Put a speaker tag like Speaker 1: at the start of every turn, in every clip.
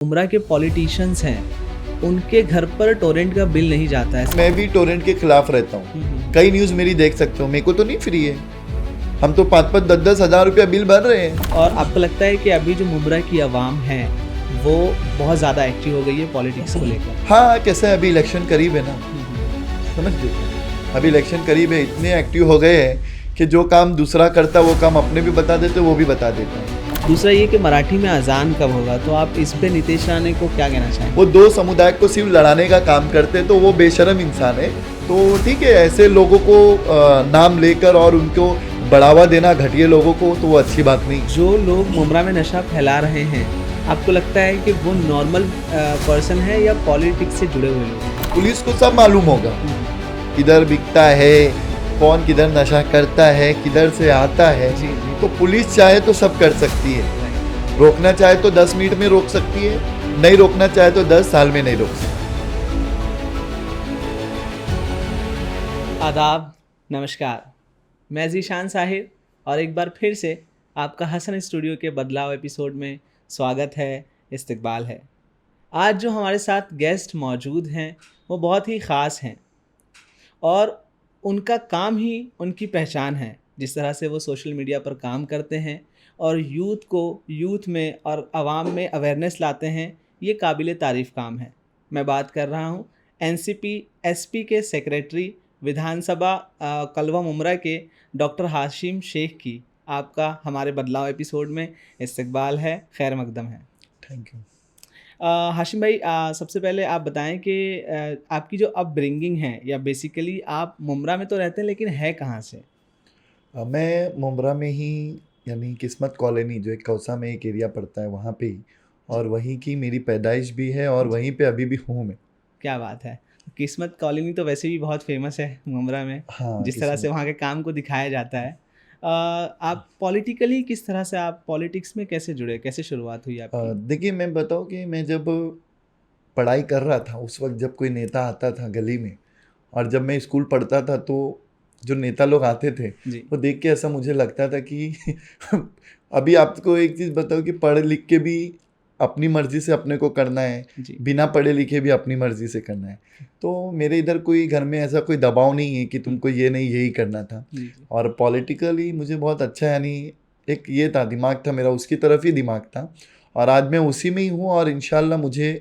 Speaker 1: उमरा के पॉलिटिशियंस हैं, उनके घर पर टोरेंट का बिल नहीं जाता है।
Speaker 2: मैं भी टोरेंट के खिलाफ रहता हूँ। कई न्यूज़ मेरी देख सकते हो, मेरे को तो नहीं फ्री है। हम तो 5-5, 10-10 हज़ार रुपया बिल भर रहे हैं।
Speaker 1: और आपको लगता है कि अभी जो मुमरा की आवाम है वो बहुत ज़्यादा एक्टिव हो गई है पॉलिटिक्स को लेकर?
Speaker 2: हाँ, कैसे है, अभी इलेक्शन करीब है ना, समझ लो। अभी इलेक्शन करीब है, इतने एक्टिव हो गए हैं कि जो काम दूसरा करता वो काम अपने भी बता देते, वो भी बता देते हैं।
Speaker 1: दूसरा ये कि मराठी में अजान कब होगा, तो आप इस पे नीतीश राणे को क्या कहना चाहेंगे?
Speaker 2: वो दो समुदाय को सिर्फ लड़ाने का काम करते, तो वो बेशरम इंसान है। तो ठीक है, ऐसे लोगों को नाम लेकर और उनको बढ़ावा देना घटिया लोगों को, तो वो अच्छी बात नहीं।
Speaker 1: जो लोग मुमरा में नशा फैला रहे हैं, आपको लगता है कि वो नॉर्मल पर्सन है या पॉलिटिक्स से जुड़े हुए लोग हैं?
Speaker 2: पुलिस को सब मालूम होगा किधर बिकता है, कौन किधर नशा करता है, किधर से आता है।
Speaker 1: जी।
Speaker 2: तो पुलिस चाहे तो सब कर सकती है, रोकना चाहे तो 10 मिनट में रोक सकती है, नहीं रोकना चाहे तो 10 साल में नहीं रोक सकती।
Speaker 1: आदाब, नमस्कार। मैं ज़ीशान साहिर और एक बार फिर से आपका हसन स्टूडियो के बदलाव एपिसोड में स्वागत है, इस्तकबाल है। आज जो हमारे साथ गेस्ट मौजूद हैं वो बहुत ही ख़ास हैं और उनका काम ही उनकी पहचान है। जिस तरह से वो सोशल मीडिया पर काम करते हैं और यूथ में और आवाम में अवेयरनेस लाते हैं, ये काबिल तारीफ़ काम है। मैं बात कर रहा हूँ एनसीपी एसपी के सेक्रेटरी विधानसभा कलवा मुमरा के डॉक्टर हाशिम शेख की। आपका हमारे बदलाव एपिसोड में इस्तकबाल है, खैर मकदम है।
Speaker 2: Thank you.
Speaker 1: हाशिम भाई, सबसे पहले आप बताएं कि आपकी जो अपब्रिंगिंग है, या बेसिकली आप मुमरा में तो रहते हैं लेकिन है कहाँ से?
Speaker 2: मैं मुमरा में ही, यानी किस्मत कॉलोनी जो एक कौसा में एक एरिया पड़ता है वहाँ पे ही, और वहीं की मेरी पैदाइश भी है और वहीं पे अभी भी हूँ मैं।
Speaker 1: क्या बात है। किस्मत कॉलोनी तो वैसे भी बहुत फेमस है मुमरा में,
Speaker 2: हाँ,
Speaker 1: जिस तरह से
Speaker 2: किस्मत।
Speaker 1: वहाँ के काम को दिखाया जाता है। आप पॉलिटिकली किस तरह से, आप पॉलिटिक्स में कैसे जुड़े, कैसे शुरुआत हुई आपकी?
Speaker 2: देखिए, मैं बताऊँ कि मैं जब पढ़ाई कर रहा था उस वक्त, जब कोई नेता आता था गली में, और जब मैं स्कूल पढ़ता था, तो जो नेता लोग आते थे
Speaker 1: जी।
Speaker 2: वो देख के ऐसा मुझे लगता था कि अभी आपको एक चीज़ बताओ कि पढ़ लिख के भी अपनी मर्जी से अपने को करना है,
Speaker 1: जी।
Speaker 2: बिना पढ़े लिखे भी अपनी मर्जी से करना है। तो मेरे इधर कोई घर में ऐसा कोई दबाव नहीं है कि तुमको ये नहीं यही करना था।
Speaker 1: जी। जी।
Speaker 2: और पॉलिटिकली मुझे बहुत अच्छा, यानी एक ये था, दिमाग था मेरा, उसकी तरफ ही दिमाग था, और आज मैं उसी में ही हूँ। और इंशाल्लाह मुझे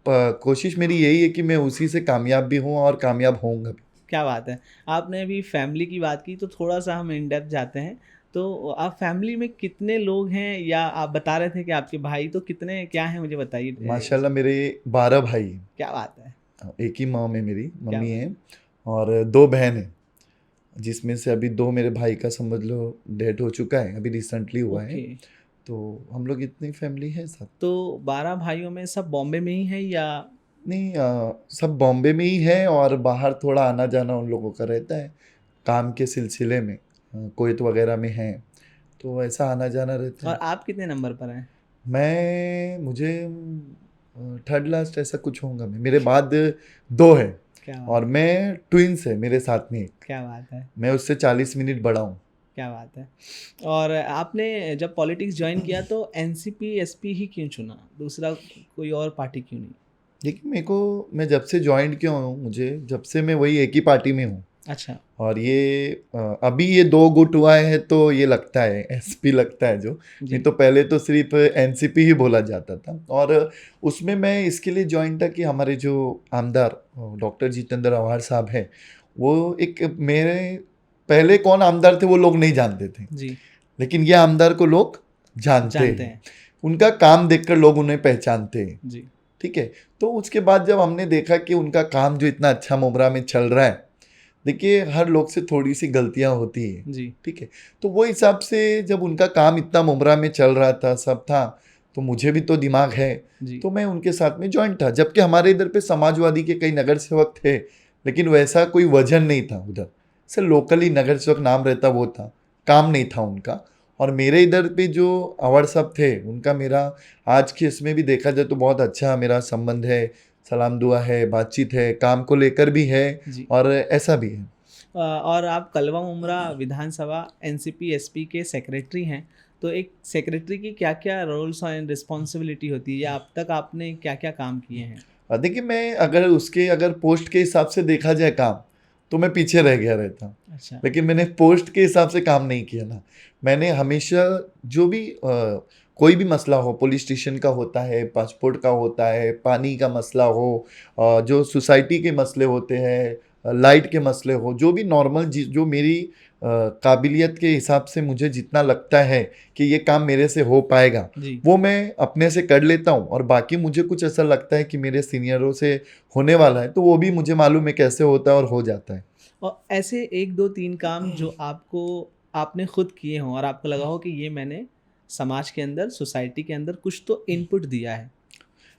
Speaker 2: कोशिश मेरी यही है कि मैं उसी से कामयाब भी हूँ और कामयाब होऊंगा भी।
Speaker 1: क्या बात है। आपने अभी फैमिली की बात की, तो थोड़ा सा हम इन डेप्थ जाते हैं। तो आप फैमिली में कितने लोग हैं, या आप बता रहे थे कि आपके भाई, तो कितने क्या हैं, मुझे बताइए।
Speaker 2: माशाल्लाह मेरे 12 भाई हैं।
Speaker 1: क्या बात है।
Speaker 2: एक ही माँ में मेरी
Speaker 1: क्या
Speaker 2: मम्मी
Speaker 1: बात
Speaker 2: है, और 2 बहन हैं, जिसमें से अभी 2 मेरे भाई का समझ लो डेथ हो चुका है, अभी रिसेंटली हुआ है।
Speaker 1: ओके।
Speaker 2: तो हम लोग इतनी फैमिली है सब।
Speaker 1: तो 12 भाइयों में सब बॉम्बे में ही है, या?
Speaker 2: नहीं, सब बॉम्बे में ही है, और बाहर थोड़ा आना जाना उन लोगों का रहता है काम के सिलसिले में, कुवैत वगैरह में है, तो ऐसा आना जाना रहता
Speaker 1: और
Speaker 2: है।
Speaker 1: आप कितने नंबर पर हैं?
Speaker 2: मुझे थर्ड लास्ट ऐसा कुछ होगा, मैं मेरे बाद 2 है,
Speaker 1: क्या
Speaker 2: और
Speaker 1: बात है।
Speaker 2: मैं ट्विंस है मेरे साथ में एक,
Speaker 1: क्या बात है।
Speaker 2: मैं उससे 40 मिनट बड़ा हूँ।
Speaker 1: क्या बात है। और आपने जब पॉलिटिक्स ज्वाइन किया तो एनसीपी एसपी ही क्यों चुना, दूसरा कोई और पार्टी क्यों नहीं?
Speaker 2: देखिए, मेरे को, मैं जब से ज्वाइन किया हूँ, मुझे जब से मैं वही एक ही पार्टी में हूँ।
Speaker 1: अच्छा।
Speaker 2: और ये अभी ये 2 गुट हुआ है, तो ये लगता है एसपी लगता है जो, नहीं
Speaker 1: जी।
Speaker 2: तो पहले तो सिर्फ एनसीपी ही बोला जाता था। और उसमें मैं इसके लिए ज्वाइन था कि हमारे जो आमदार डॉक्टर जितेंद्र आव्हाड साहब हैं, वो एक, मेरे पहले कौन आमदार थे वो लोग नहीं जानते थे,
Speaker 1: जी।
Speaker 2: लेकिन ये आमदार को लोग जानते
Speaker 1: जानते
Speaker 2: हैं,
Speaker 1: हैं।
Speaker 2: उनका काम देखकर लोग उन्हें पहचानते हैं।
Speaker 1: जी।
Speaker 2: ठीक है। तो उसके बाद जब हमने देखा कि उनका काम जो इतना अच्छा मुमरा में चल रहा है, देखिए हर लोग से थोड़ी सी गलतियां होती है।
Speaker 1: जी।
Speaker 2: ठीक है। तो वो हिसाब से जब उनका काम इतना मुमरा में चल रहा था, सब था, तो मुझे भी तो दिमाग है,
Speaker 1: जी।
Speaker 2: तो मैं उनके साथ में ज्वाइन था। जबकि हमारे इधर पे समाजवादी के कई नगर सेवक थे, लेकिन वैसा कोई वजन नहीं था उधर, सिर्फ लोकली नगर सेवक नाम रहता वो था, काम नहीं था उनका। और मेरे इधर पे जो अवार्ड साहब थे, उनका मेरा आज के इसमें भी देखा जाए तो बहुत अच्छा मेरा संबंध है, सलाम दुआ है, बातचीत है, काम को लेकर भी है,
Speaker 1: जी।
Speaker 2: और ऐसा भी है।
Speaker 1: और आप कलवा मुमरा विधानसभा एनसीपी एसपी के सेक्रेटरी हैं, तो एक सेक्रेटरी की क्या क्या रोल्स एंड रिस्पॉन्सिबिलिटी होती है, या अब तक आपने क्या क्या काम किए हैं?
Speaker 2: देखिए, मैं अगर पोस्ट के हिसाब से देखा जाए काम, तो मैं पीछे रह गया रहता।
Speaker 1: अच्छा।
Speaker 2: लेकिन मैंने पोस्ट के हिसाब से काम नहीं किया ना। मैंने हमेशा जो भी कोई भी मसला हो, पुलिस स्टेशन का होता है, पासपोर्ट का होता है, पानी का मसला हो, जो सोसाइटी के मसले होते हैं, लाइट के मसले हो, जो भी नॉर्मल जो मेरी काबिलियत के हिसाब से मुझे जितना लगता है कि ये काम मेरे से हो पाएगा,
Speaker 1: जी।
Speaker 2: वो मैं अपने से कर लेता हूँ। और बाकी मुझे कुछ ऐसा लगता है कि मेरे सीनियरों से होने वाला है, तो वो भी मुझे मालूम है कैसे होता है और हो जाता है।
Speaker 1: और ऐसे 1 2 3 काम जो आपने खुद किए हों और आपको लगा हो कि ये मैंने समाज के अंदर, सोसाइटी के अंदर कुछ तो इनपुट दिया है?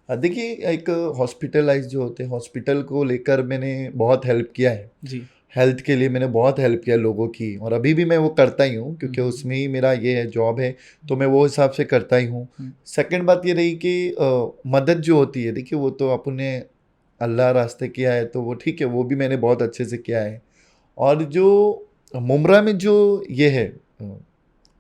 Speaker 2: देखिए, एक हॉस्पिटलाइज जो होते हैं, हॉस्पिटल को लेकर मैंने बहुत हेल्प किया है।
Speaker 1: जी।
Speaker 2: हेल्थ के लिए मैंने बहुत हेल्प किया लोगों की, और अभी भी मैं वो करता ही हूँ, क्योंकि उसमें ही मेरा ये है, जॉब है, तो मैं वो हिसाब से करता ही हूँ। सेकंड बात ये रही कि मदद जो होती है, देखिए वो तो अपने अल्लाह रास्ते किया है, तो वो ठीक है, वो भी मैंने बहुत अच्छे से किया है। और जो मुमरा में जो ये है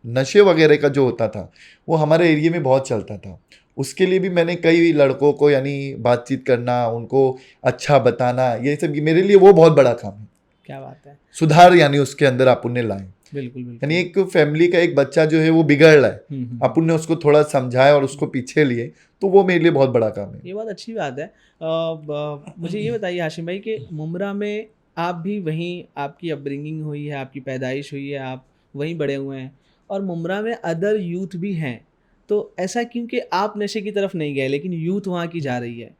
Speaker 2: नशे वगैरह का जो होता था, वो हमारे एरिया में बहुत चलता था। उसके लिए भी मैंने कई लड़कों को यानी बातचीत करना, उनको अच्छा बताना, ये सब मेरे लिए वो बहुत बड़ा काम है।
Speaker 1: क्या बात है!
Speaker 2: सुधार यानी उसके अंदर अपन ने लाए।
Speaker 1: बिल्कुल, बिल्कुल।
Speaker 2: यानी एक फैमिली का एक बच्चा जो है वो बिगड़ रहा है,
Speaker 1: हुँ, हुँ।
Speaker 2: अपन ने उसको थोड़ा समझाया और उसको पीछे लिए, तो वो मेरे लिए बहुत बड़ा काम है।
Speaker 1: ये बहुत अच्छी बात है। मुझे ये बताइए हाशिम भाई कि मुमरा में आप भी वहीं, आपकी अपब्रिंगिंग हुई है, आपकी पैदाइश हुई है, आप वहीं बड़े हुए हैं, और मुमरा में अदर यूथ भी हैं। तो ऐसा क्यों कि आप नशे की तरफ नहीं गए लेकिन यूथ वहाँ की जा रही है?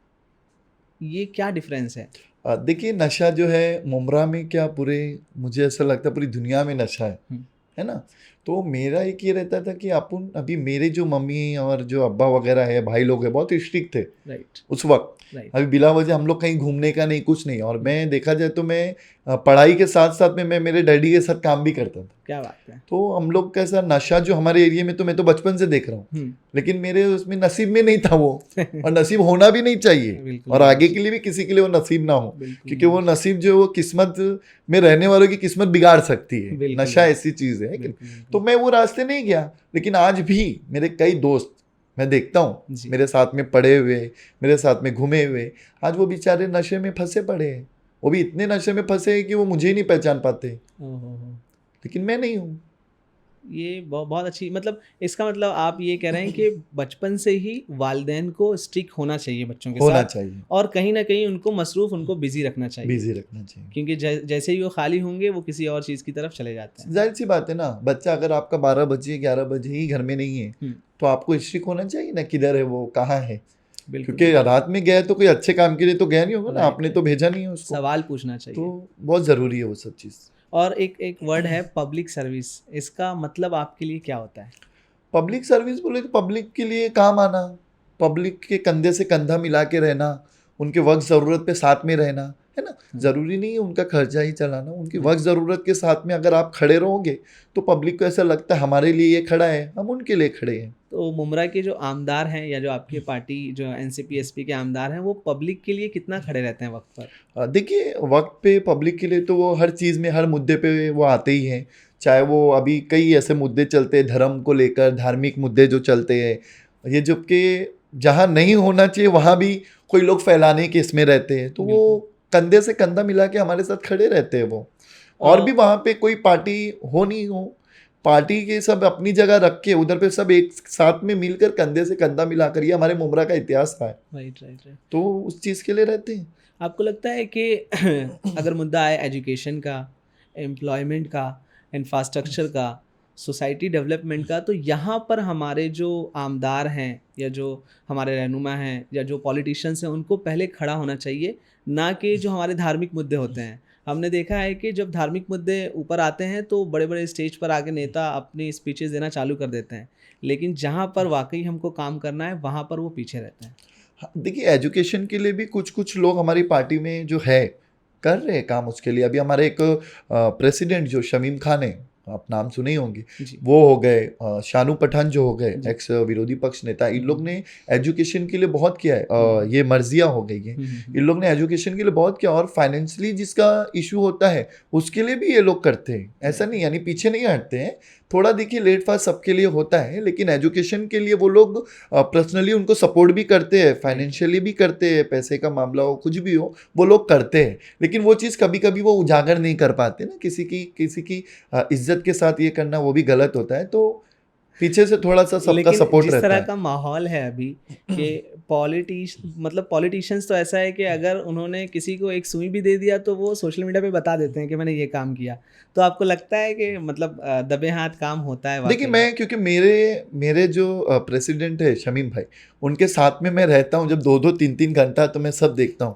Speaker 1: ये क्या डिफरेंस है?
Speaker 2: देखिए, नशा जो है मुमरा में क्या, पूरे मुझे ऐसा लगता है पूरी दुनिया में नशा
Speaker 1: हुँ,
Speaker 2: है ना? तो मेरा एक ये रहता था कि अपन अभी मेरे जो मम्मी और जो अब्बा वगैरह है, भाई लोग हैं, बहुत स्ट्रिक्ट थे
Speaker 1: राइट,
Speaker 2: उस वक्त।
Speaker 1: राइट।
Speaker 2: अभी बिला वजह हम लोग कहीं घूमने का नहीं, कुछ नहीं। और मैं देखा जाए तो मैं पढ़ाई के साथ साथ में मैं मेरे डैडी के साथ काम भी करता था।
Speaker 1: क्या बात है!
Speaker 2: तो हम लोग कैसा नशा जो हमारे एरिया में, तो मैं तो बचपन से देख रहा हूँ,
Speaker 1: हुँ,
Speaker 2: लेकिन मेरे उसमें नसीब में नहीं था वो। और नसीब होना भी नहीं चाहिए,
Speaker 1: बिल्कुल,
Speaker 2: और आगे के लिए भी किसी के लिए वो नसीब ना हो,
Speaker 1: बिल्कुल,
Speaker 2: क्योंकि वो नसीब जो है वो किस्मत में रहने वालों की किस्मत बिगाड़ सकती है।
Speaker 1: बिल्कुल,
Speaker 2: नशा ऐसी चीज़ है कि
Speaker 1: बिल्कुल, बिल्कुल।
Speaker 2: तो मैं वो रास्ते नहीं गया। लेकिन आज भी मेरे कई दोस्त मैं देखता हूँ,
Speaker 1: जी।
Speaker 2: मेरे साथ में पढ़े हुए, मेरे साथ में घूमे हुए, आज वो बेचारे नशे में फंसे पड़े हैं। वो भी इतने नशे में फंसे हैं कि वो मुझे ही नहीं पहचान पाते,
Speaker 1: ओह हो, हो!
Speaker 2: लेकिन मैं नहीं हूँ।
Speaker 1: ये बहुत अच्छी, मतलब इसका मतलब आप ये कह रहे हैं कि बचपन से ही वालिदैन को स्ट्रिक्ट होना चाहिए बच्चों के
Speaker 2: होना
Speaker 1: साथ,
Speaker 2: चाहिए,
Speaker 1: और कहीं न कहीं उनको मसरूफ़, उनको बिज़ी रखना चाहिए।
Speaker 2: बिजी रखना चाहिए।
Speaker 1: क्योंकि जैसे ही वो खाली होंगे वो किसी और चीज़ की तरफ चले जाते हैं।
Speaker 2: जाहिर सी बात है ना, बच्चा अगर आपका 12 बजे 11 बजे ही घर में नहीं है,
Speaker 1: हुँ,
Speaker 2: तो आपको स्ट्रिक्ट होना चाहिए ना, किधर है वो, कहाँ है।
Speaker 1: बिल्कुल,
Speaker 2: क्योंकि रात में गया है तो कोई अच्छे काम के लिए तो गया नहीं होगा ना,
Speaker 1: राइट,
Speaker 2: आपने
Speaker 1: राइट।
Speaker 2: तो भेजा नहीं है उसको।
Speaker 1: सवाल पूछना चाहिए।
Speaker 2: तो बहुत ज़रूरी है वो सब चीज़।
Speaker 1: और एक वर्ड है पब्लिक सर्विस, इसका मतलब आपके लिए क्या होता है?
Speaker 2: पब्लिक सर्विस बोले तो पब्लिक के लिए काम आना, पब्लिक के कंधे से कंधा मिला के रहना, उनके वक्त ज़रूरत पे साथ में रहना, है ना? ज़रूरी नहीं है उनका खर्चा ही चलाना, उनकी वक्त ज़रूरत के साथ में अगर आप खड़े रहोगे, तो पब्लिक को ऐसा लगता है हमारे लिए ये खड़ा है, हम उनके लिए खड़े हैं।
Speaker 1: तो मुमरा के जो आमदार हैं, या जो आपकी पार्टी जो एनसीपी एसपी के आमदार हैं, वो पब्लिक के लिए कितना खड़े रहते हैं वक्त पर?
Speaker 2: देखिए, वक्त पे पब्लिक के लिए तो वो हर चीज़ में, हर मुद्दे पे वो आते ही हैं। चाहे वो अभी कई ऐसे मुद्दे चलते हैं धर्म को लेकर, धार्मिक मुद्दे जो चलते हैं, ये जबकि जहाँ नहीं होना चाहिए वहाँ भी कोई लोग फैलाने के इसमें रहते हैं, तो वो कंधे से कंधा मिला के हमारे साथ खड़े रहते हैं वो। और भी वहाँ पे कोई पार्टी हो नहीं हो, पार्टी के सब अपनी जगह रख के उधर पे सब एक साथ में मिलकर कंधे से कंधा मिलाकर, ये हमारे मुमरा का इतिहास रहा है,
Speaker 1: राइट, राइट, राइट।
Speaker 2: तो उस चीज़ के लिए रहते हैं।
Speaker 1: आपको लगता है कि अगर मुद्दा आए एजुकेशन का, एम्प्लॉयमेंट का, इंफ्रास्ट्रक्चर का, सोसाइटी डेवलपमेंट का, तो यहाँ पर हमारे जो आमदार हैं, या जो हमारे रहनुमा हैं, या जो पॉलिटिशियंस हैं, उनको पहले खड़ा होना चाहिए, ना कि जो हमारे धार्मिक मुद्दे होते हैं। हमने देखा है कि जब धार्मिक मुद्दे ऊपर आते हैं तो बड़े बड़े स्टेज पर आके नेता अपनी स्पीचेस देना चालू कर देते हैं, लेकिन जहाँ पर वाकई हमको काम करना है वहाँ पर वो पीछे रहते हैं।
Speaker 2: हाँ, देखिए, एजुकेशन के लिए भी कुछ कुछ लोग हमारी पार्टी में जो है कर रहे हैं काम उसके लिए। अभी हमारे एक प्रेसिडेंट जो शमीम खान है, आप नाम सुने ही होंगे,
Speaker 1: जी।
Speaker 2: वो हो गए, शानू पठान जो हो गए,
Speaker 1: जी।
Speaker 2: एक्स विरोधी पक्ष नेता, इन लोग ने एजुकेशन के लिए बहुत किया है। ये मर्जिया हो गई है, इन लोग ने एजुकेशन के लिए बहुत किया, और फाइनेंशियली जिसका इशू होता है उसके लिए भी ये लोग करते हैं। ऐसा नहीं, यानी पीछे नहीं हटते हैं, थोड़ा देखिए लेट फास्ट सबके लिए होता है, लेकिन एजुकेशन के लिए वो लोग पर्सनली उनको सपोर्ट भी करते हैं, फाइनेंशियली भी करते हैं, पैसे का मामला हो कुछ भी हो वो लोग करते हैं, लेकिन वो चीज़ कभी कभी वो उजागर नहीं कर पाते ना, किसी की इज्जत के साथ ये करना वो भी गलत होता है, तो पीछे से थोड़ा सा सबका
Speaker 1: लेकिन
Speaker 2: सपोर्ट
Speaker 1: जिस
Speaker 2: रहता
Speaker 1: तरह
Speaker 2: है।
Speaker 1: का माहौल है अभी कि पॉलिटिशियंस तो ऐसा है कि अगर उन्होंने किसी को एक सुई भी दे दिया तो वो सोशल मीडिया पे बता देते हैं कि मैंने ये काम किया। तो आपको लगता है कि मतलब दबे हाथ काम होता है
Speaker 2: देखिए
Speaker 1: वाकई?
Speaker 2: मैं, क्योंकि मेरे जो प्रेसिडेंट है शमीम भाई, उनके साथ में मैं रहता हूँ जब 2-2 3-3 घंटा, तो मैं सब देखता हूँ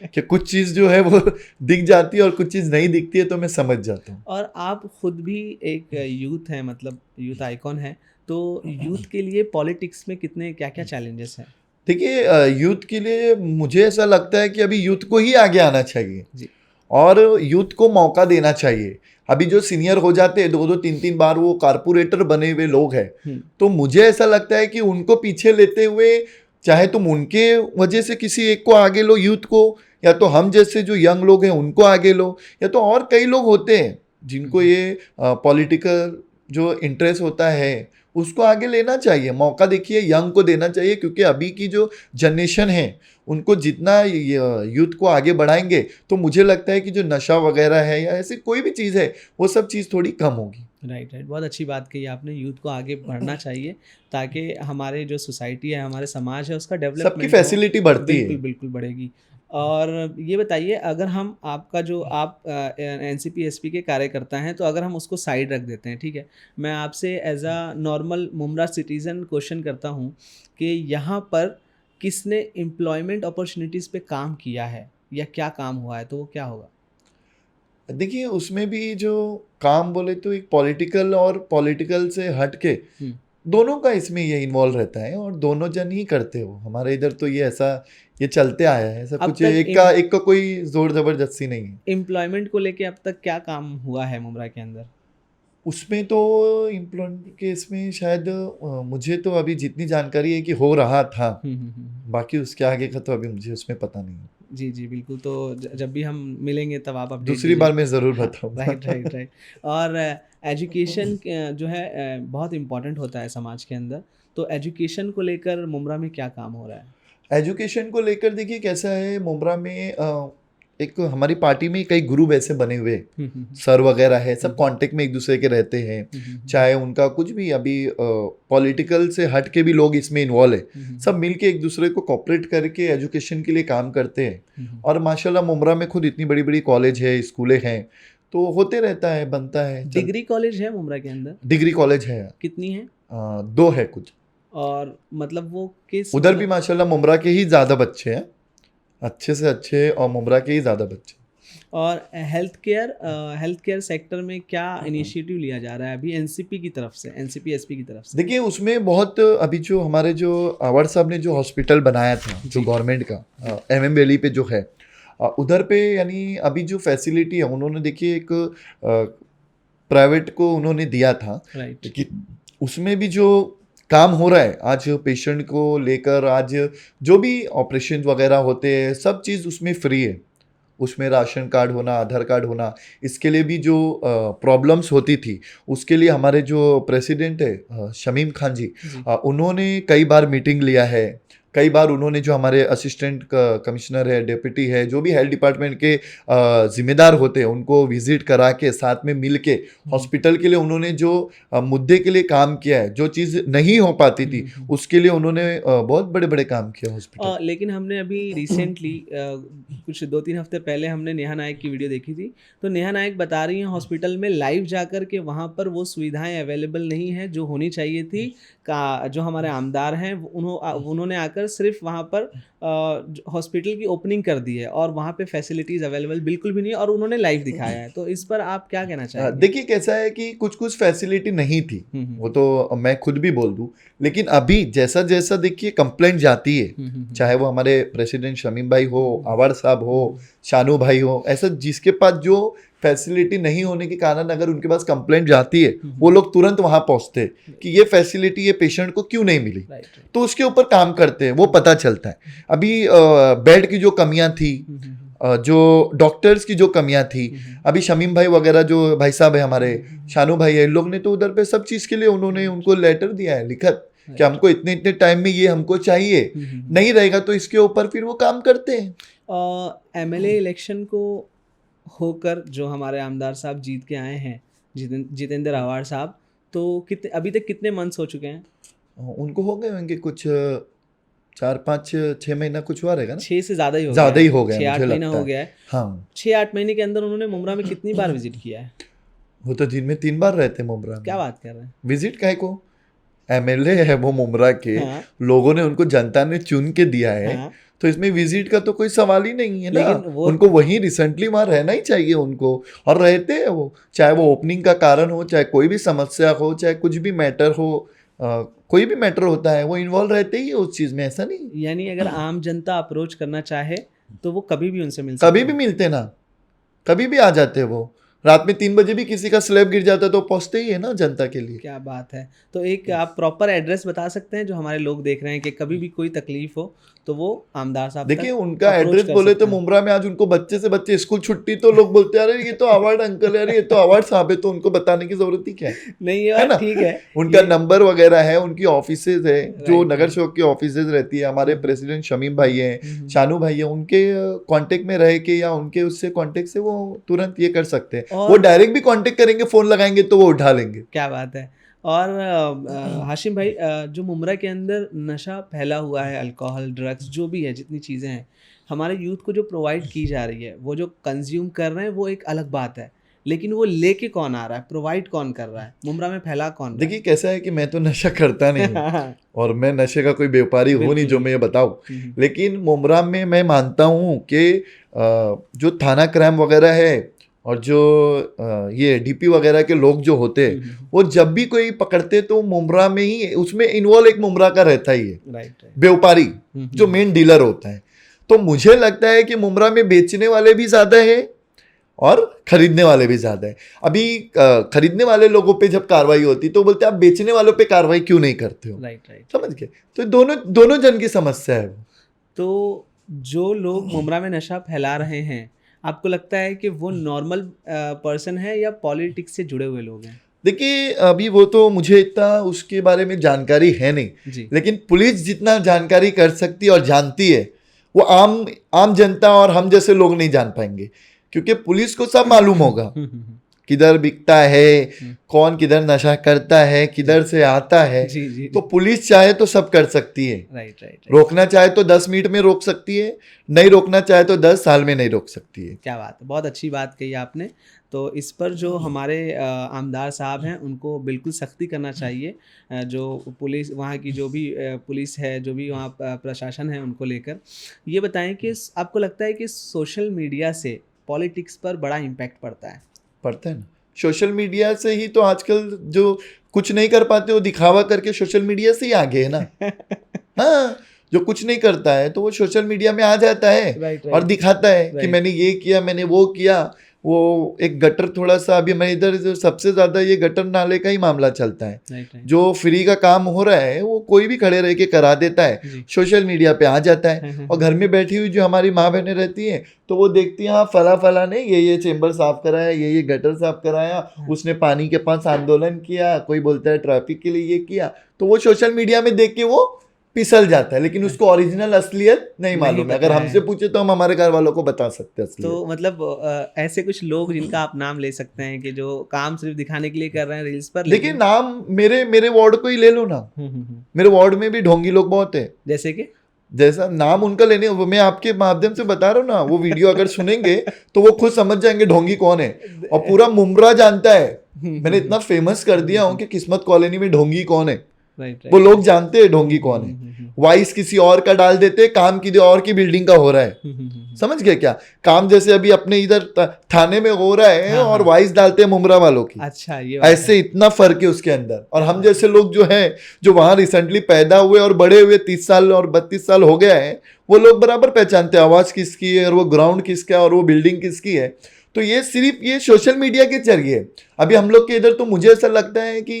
Speaker 2: कि कुछ चीज़ जो है वो दिख जाती है और कुछ चीज़ नहीं दिखती है, तो मैं समझ जाता हूँ।
Speaker 1: और आप खुद भी एक यूथ हैं, मतलब यूथ आइकॉन है, तो यूथ के लिए पॉलिटिक्स में कितने क्या क्या चैलेंजेस हैं?
Speaker 2: देखिए यूथ के लिए मुझे ऐसा लगता है कि अभी यूथ को ही आगे आना चाहिए
Speaker 1: जी।
Speaker 2: और यूथ को मौका देना चाहिए। अभी जो सीनियर हो जाते हैं 2-2 3-3 बार वो कारपोरेटर बने हुए लोग हैं, तो मुझे ऐसा लगता है कि उनको पीछे लेते हुए, चाहे तुम उनके वजह से किसी एक को आगे लो यूथ को, या तो हम जैसे जो यंग लोग हैं उनको आगे लो, या तो और कई लोग होते हैं जिनको ये पॉलिटिकल जो इंटरेस्ट होता है उसको आगे लेना चाहिए। मौका देखिए यंग को देना चाहिए, क्योंकि अभी की जो जनरेशन है उनको जितना यूथ को आगे बढ़ाएंगे तो मुझे लगता है कि जो नशा वगैरह है या ऐसी कोई भी चीज़ है वो सब चीज़ थोड़ी कम होगी।
Speaker 1: राइट, राइट, बहुत अच्छी बात कही आपने। यूथ को आगे बढ़ना चाहिए ताकि हमारे जो सोसाइटी है, हमारे समाज है, उसका
Speaker 2: सबकी
Speaker 1: डेवलपमेंट
Speaker 2: फैसिलिटी बढ़ती
Speaker 1: बिल्कुल
Speaker 2: है।
Speaker 1: बिल्कुल बढ़ेगी। और ये बताइए, अगर हम आपका जो आप एनसीपी एसपी के कार्यकर्ता हैं, तो अगर हम उसको साइड रख देते हैं, ठीक है, मैं आपसे as a normal Mumbra citizen question करता हूँ कि यहाँ पर किसने एम्प्लॉयमेंट अपॉर्चुनिटीज़ पे काम किया है या क्या काम हुआ है, तो वो क्या होगा?
Speaker 2: देखिए उसमें भी जो काम बोले तो एक पॉलिटिकल और पॉलिटिकल से हट के
Speaker 1: हम्म,
Speaker 2: दोनों का इसमें ये इन्वॉल्व रहता है और दोनों जन ही करते हो। हमारे इधर तो ये ऐसा ये चलते आया है, ऐसा
Speaker 1: अब
Speaker 2: कुछ
Speaker 1: तक
Speaker 2: एक का कोई जोर जबरदस्ती नहीं है।
Speaker 1: एम्प्लॉयमेंट को लेके अब तक क्या काम हुआ है मुमरा के अंदर?
Speaker 2: उसमें तो इम्प्लॉयमेंट केस में शायद मुझे तो अभी जितनी जानकारी है कि हो रहा था, बाकी उसके आगे का तो अभी मुझे उसमें पता नहीं है।
Speaker 1: जी, जी, बिल्कुल। तो जब भी हम मिलेंगे तब आप अपडेट
Speaker 2: दूसरी बार
Speaker 1: दीजिएगा।
Speaker 2: मैं ज़रूर
Speaker 1: हाँ,
Speaker 2: बताऊंगा।
Speaker 1: Right, right, right. और एजुकेशन जो है बहुत इम्पोर्टेंट होता है समाज के अंदर। तो एजुकेशन को लेकर मुमरा में क्या काम हो रहा है?
Speaker 2: एजुकेशन को लेकर देखिए कैसा है मुमरा में, एक हमारी पार्टी में कई ग्रुप ऐसे बने हुए हैं,
Speaker 1: हुँ, हुँ, हुँ।
Speaker 2: सर वगैरह है, सब
Speaker 1: हुँ।
Speaker 2: कांटेक्ट में एक दूसरे के रहते हैं।
Speaker 1: हुँ, हुँ, हुँ।
Speaker 2: चाहे उनका कुछ भी अभी पॉलिटिकल से हट के भी लोग इसमें इन्वॉल्व है,
Speaker 1: हुँ, हुँ,
Speaker 2: सब मिलके एक दूसरे को कोऑपरेट करके एजुकेशन के लिए काम करते हैं।
Speaker 1: हुँ, हुँ।
Speaker 2: और माशाल्लाह मुमरा में खुद इतनी बड़ी बड़ी कॉलेज है, स्कूलें हैं, तो होते रहता है, बनता है, चल।
Speaker 1: डिग्री कॉलेज है मुमरा के अंदर?
Speaker 2: डिग्री कॉलेज है,
Speaker 1: कितनी है?
Speaker 2: 2 है कुछ।
Speaker 1: और मतलब वो किस
Speaker 2: उधर भी
Speaker 1: मतलब
Speaker 2: माशाल्लाह मुमरा के ही ज़्यादा बच्चे हैं, अच्छे से अच्छे, और मुमरा के ही ज़्यादा बच्चे।
Speaker 1: और हेल्थ केयर सेक्टर में क्या इनिशिएटिव लिया जा रहा है अभी एनसीपी की तरफ से, एनसीपी एसपी की तरफ से?
Speaker 2: देखिए उसमें बहुत अभी जो हमारे जो अवर साहब ने जो हॉस्पिटल बनाया था जो
Speaker 1: जी।
Speaker 2: गवर्नमेंट का एमएम वैली पे जो है, उधर पे यानी अभी जो फैसिलिटी है उन्होंने देखिए एक प्राइवेट को उन्होंने दिया था
Speaker 1: राइट।
Speaker 2: कि उसमें भी जो काम हो रहा है आज पेशेंट को लेकर, आज जो भी ऑपरेशन वगैरह होते हैं सब चीज़ उसमें फ्री है। उसमें राशन कार्ड होना, आधार कार्ड होना, इसके लिए भी जो प्रॉब्लम्स होती थी उसके लिए हमारे जो प्रेसिडेंट है शमीम खान जी,
Speaker 1: जी।
Speaker 2: उन्होंने कई बार मीटिंग लिया है। कई बार उन्होंने जो हमारे असिस्टेंट कमिश्नर है, डिप्टी है, जो भी हेल्थ डिपार्टमेंट के जिम्मेदार होते हैं उनको विजिट करा के साथ में मिल के हॉस्पिटल के लिए उन्होंने जो मुद्दे के लिए काम किया है, जो चीज़ नहीं हो पाती थी उसके लिए उन्होंने बहुत बड़े बड़े काम किया हॉस्पिटल।
Speaker 1: लेकिन हमने अभी रिसेंटली कुछ 2-3 हफ्ते पहले हमने नेहा नायक की वीडियो देखी थी। तो नेहा नायक बता रही हैं हॉस्पिटल में लाइव जाकर के वहाँ पर वो सुविधाएं अवेलेबल नहीं है जो होनी चाहिए थी। का जो हमारे आमदार हैं उन्होंने आकर सिर्फ वहाँ पर हॉस्पिटल की ओपनिंग कर दी है और वहाँ पे फैसिलिटीज़ अवेलेबल बिल्कुल भी नहीं है और उन्होंने लाइव दिखाया है। तो इस पर आप क्या कहना चाहेंगे?
Speaker 2: देखिए कैसा है कि कुछ कुछ फैसिलिटी नहीं थी, वो तो मैं खुद भी बोल दूं, लेकिन अभी जैसा जैसा देखिए कंप्लेंट जाती है, चाहे वो हमारे प्रेसिडेंट शमीम भाई हो, आवार साहब हो, शानू भाई हो, ऐसा जिसके पास जो फैसिलिटी नहीं होने के कारण अगर उनके पास कंप्लेंट जाती है वो लोग तुरंत वहां पहुंचते हैं कि ये फैसिलिटी ये पेशेंट को क्यों नहीं मिली, तो उसके ऊपर काम करते हैं, वो पता चलता है। अभी बेड की जो कमियां थी, जो डॉक्टर्स की जो कमियां थी, अभी शमीम भाई वगैरह जो भाई साहब है हमारे, शानू भाई है, इन लोग ने तो उधर पे सब चीज़ के लिए उन्होंने उनको लेटर दिया है, लिखत कि हमको इतने इतने टाइम में ये हमको चाहिए, नहीं रहेगा तो इसके ऊपर फिर वो काम करते हैं।
Speaker 1: एमएलए इलेक्शन को होकर जो हमारे आमदार साहब जीत के आए हैं, जितेंद्र आवाड़ साहब, तो कितने अभी तक कितने मंथ्स हो चुके हैं?
Speaker 2: उनको हो गए होंगे कुछ 4-5-6 महीना कुछ हुआ रहेगा ना,
Speaker 1: 6 से ज़्यादा ही हो
Speaker 2: ज़्यादा ही हो गया,
Speaker 1: 6-8
Speaker 2: मुझे
Speaker 1: महीना
Speaker 2: लगता
Speaker 1: हो
Speaker 2: है।
Speaker 1: गया है।
Speaker 2: हाँ,
Speaker 1: 6-8 महीने के अंदर उन्होंने मुमरा में कितनी बार विजिट किया है?
Speaker 2: वो तो दिन में 3 बार रहते हैं मुमरा में।
Speaker 1: क्या बात कर रहे हैं?
Speaker 2: विजिट काहे को, एमएलए है वो मुमरा के,
Speaker 1: हाँ।
Speaker 2: लोगों ने उनको, जनता ने चुन के दिया है,
Speaker 1: हाँ।
Speaker 2: तो इसमें विजिट का तो कोई सवाल ही नहीं है ना।
Speaker 1: लेकिन
Speaker 2: उनको वहीं रिसेंटली वहां रहना ही चाहिए उनको, और रहते हैं वो, चाहे वो ओपनिंग का कारण हो, चाहे कोई भी समस्या हो, चाहे कुछ भी मैटर हो, कोई भी मैटर होता है, वो इन्वॉल्व रहते ही है उस चीज में, ऐसा नहीं।
Speaker 1: यानी अगर आम जनता अप्रोच करना चाहे तो वो कभी भी उनसे मिल सकते
Speaker 2: कभी भी मिलते ना, कभी भी आ जाते हैं वो, रात में 3 बजे भी किसी का स्लैब गिर जाता है तो पहुंचते ही है ना जनता के लिए।
Speaker 1: क्या बात है। तो एक आप प्रॉपर एड्रेस बता सकते हैं जो हमारे लोग देख रहे हैं कि कभी भी कोई तकलीफ हो तो वो आमदार साहब
Speaker 2: देखिए,
Speaker 1: तक
Speaker 2: उनका
Speaker 1: approach
Speaker 2: एड्रेस
Speaker 1: कर
Speaker 2: बोले
Speaker 1: सकते
Speaker 2: तो
Speaker 1: हैं।
Speaker 2: मुमरा में आज उनको बच्चे से बच्चे स्कूल छुट्टी तो लोग बोलते अरे ये तो अवार्ड अंकल है, अरे ये तो अवार्ड साहब है, तो उनको बताने की जरूरत ही क्या है।
Speaker 1: नहीं ये
Speaker 2: है ना?
Speaker 1: बात ठीक है।
Speaker 2: उनका नंबर वगैरह है, उनकी ऑफिसेज है, जो
Speaker 1: Right,
Speaker 2: नगर
Speaker 1: right.
Speaker 2: सेवक की ऑफिसेज रहती है, हमारे प्रेसिडेंट शमीम भाई हैं, शानू भाई है, उनके कांटेक्ट में रह के या उनके उससे कांटेक्ट से वो तुरंत ये कर सकते हैं।
Speaker 1: और-
Speaker 2: वो डायरेक्ट भी कांटेक्ट करेंगे, फोन लगाएंगे तो वो उठा लेंगे।
Speaker 1: क्या बात है। और हाशिम भाई, जो मुमरा के अंदर नशा फैला हुआ है, अल्कोहल, ड्रग्स, जो भी है, जितनी चीज़ें हैं, हमारे यूथ को जो प्रोवाइड की जा रही है, वो जो कंज्यूम कर रहे हैं वो एक अलग बात है, लेकिन वो लेके कौन आ रहा है, प्रोवाइड कौन कर रहा है, मुमरा में फैला कौन रहा है?
Speaker 2: देखिए कैसा है कि मैं तो नशा करता नहीं हूँ और मैं नशे का कोई व्यापारी हूँ नहीं जो मैं ये बताऊँ, लेकिन मुमरा में मैं मानता हूँ कि जो थाना क्राइम वगैरह है और जो ये डीपी वगैरह के लोग जो होते हैं, वो जब भी कोई पकड़ते तो मुमरा में ही, उसमें इन्वॉल्व एक मुमरा का रहता ही है,
Speaker 1: राइट।
Speaker 2: व्यापारी जो मेन डीलर होता है। तो मुझे लगता है कि मुमरा में बेचने वाले भी ज्यादा है और खरीदने वाले भी ज्यादा है। अभी खरीदने वाले लोगों पे जब कार्रवाई होती तो बोलते आप बेचने वालों पे कार्रवाई क्यों नहीं करते हो,
Speaker 1: राइट।
Speaker 2: समझ गए? तो दोनों जन की समस्या है वो।
Speaker 1: तो जो लोग मुमरा में नशा फैला रहे हैं, आपको लगता है कि वो नॉर्मल पर्सन है या पॉलिटिक्स से जुड़े हुए लोग हैं?
Speaker 2: देखिए अभी वो तो मुझे इतना उसके बारे में जानकारी है नहीं
Speaker 1: जी।
Speaker 2: लेकिन पुलिस जितना जानकारी कर सकती है और जानती है वो आम जनता और हम जैसे लोग नहीं जान पाएंगे, क्योंकि पुलिस को सब मालूम होगा किधर बिकता है, कौन किधर नशा करता है, किधर से आता है।
Speaker 1: जी।
Speaker 2: तो पुलिस चाहे तो सब कर सकती है।
Speaker 1: राइट।
Speaker 2: रोकना चाहे तो 10 मिनट में रोक सकती है, नहीं रोकना चाहे तो 10 साल में नहीं रोक सकती है।
Speaker 1: क्या बात है, बहुत अच्छी बात कही आपने। तो इस पर जो हमारे आमदार साहब हैं उनको बिल्कुल सख्ती करना चाहिए। जो पुलिस वहाँ की जो भी पुलिस है, जो भी वहाँ प्रशासन है, उनको लेकर ये बताएं कि आपको लगता है कि सोशल मीडिया से पॉलिटिक्स पर बड़ा इम्पैक्ट पड़ता है?
Speaker 2: पड़ता है ना, सोशल मीडिया से ही तो आजकल जो कुछ नहीं कर पाते वो दिखावा करके सोशल मीडिया से ही आगे है ना। हाँ, जो कुछ नहीं करता है तो वो सोशल मीडिया में आ जाता है
Speaker 1: राइट।
Speaker 2: और दिखाता है कि मैंने ये किया, मैंने वो किया। वो एक गटर थोड़ा सा अभी मैं इधर जो सबसे ज्यादा ये गटर नाले का ही मामला चलता है।
Speaker 1: राइट।
Speaker 2: जो फ्री का काम हो रहा है वो कोई भी खड़े रह के करा देता है, सोशल मीडिया पे आ जाता है। और घर में बैठी हुई जो हमारी माँ बहनें रहती हैं तो वो देखती हैं हाँ फला ने ये चेंबर साफ कराया, ये गटर साफ कराया, उसने पानी के पास आंदोलन किया, कोई बोलता है ट्रैफिक के लिए ये किया, तो वो सोशल मीडिया में देख के वो पिसल जाता है, लेकिन उसको ओरिजिनल असलियत नहीं मालूम है। अगर हमसे पूछे तो हम हमारे घर वालों को बता सकते हैं असलियत।
Speaker 1: तो मतलब ऐसे कुछ लोग जिनका आप नाम ले सकते हैं कि जो काम सिर्फ दिखाने के लिए कर रहे हैं रील्स पर,
Speaker 2: देखिए नाम मेरे वार्ड को ही ले लो ना, मेरे वार्ड में भी ढोंगी लोग बहुत है।
Speaker 1: जैसे कि
Speaker 2: जैसा नाम उनका लेने, मैं आपके माध्यम से बता रहा हूँ ना, वो वीडियो अगर सुनेंगे तो वो खुद समझ जाएंगे ढोंगी कौन है। और पूरा मुमरा जानता है, मैंने इतना फेमस कर दिया हूँ कि किस्मत कॉलोनी में ढोंगी कौन है, वो लोग जानते हैं ढोंगी कौन है। वाइस किसी और का डाल देते, काम किसी और की बिल्डिंग का हो रहा है, समझ गए क्या? काम जैसे अभी अपने इधर थाने में हो रहा है और वाइस डालते हैं मुमरा वालों की।
Speaker 1: अच्छा, ये
Speaker 2: ऐसे इतना फर्क है उसके अंदर। और हम जैसे लोग जो हैं, जो वहां रिसेंटली पैदा हुए और बड़े हुए 30 साल और 32 साल हो गया है, वो लोग बराबर पहचानते हैं आवाज किसकी है और वो ग्राउंड किसका है और वो बिल्डिंग किसकी है। तो ये सिर्फ ये सोशल मीडिया के जरिए अभी हम लोग के इधर तो मुझे ऐसा लगता है कि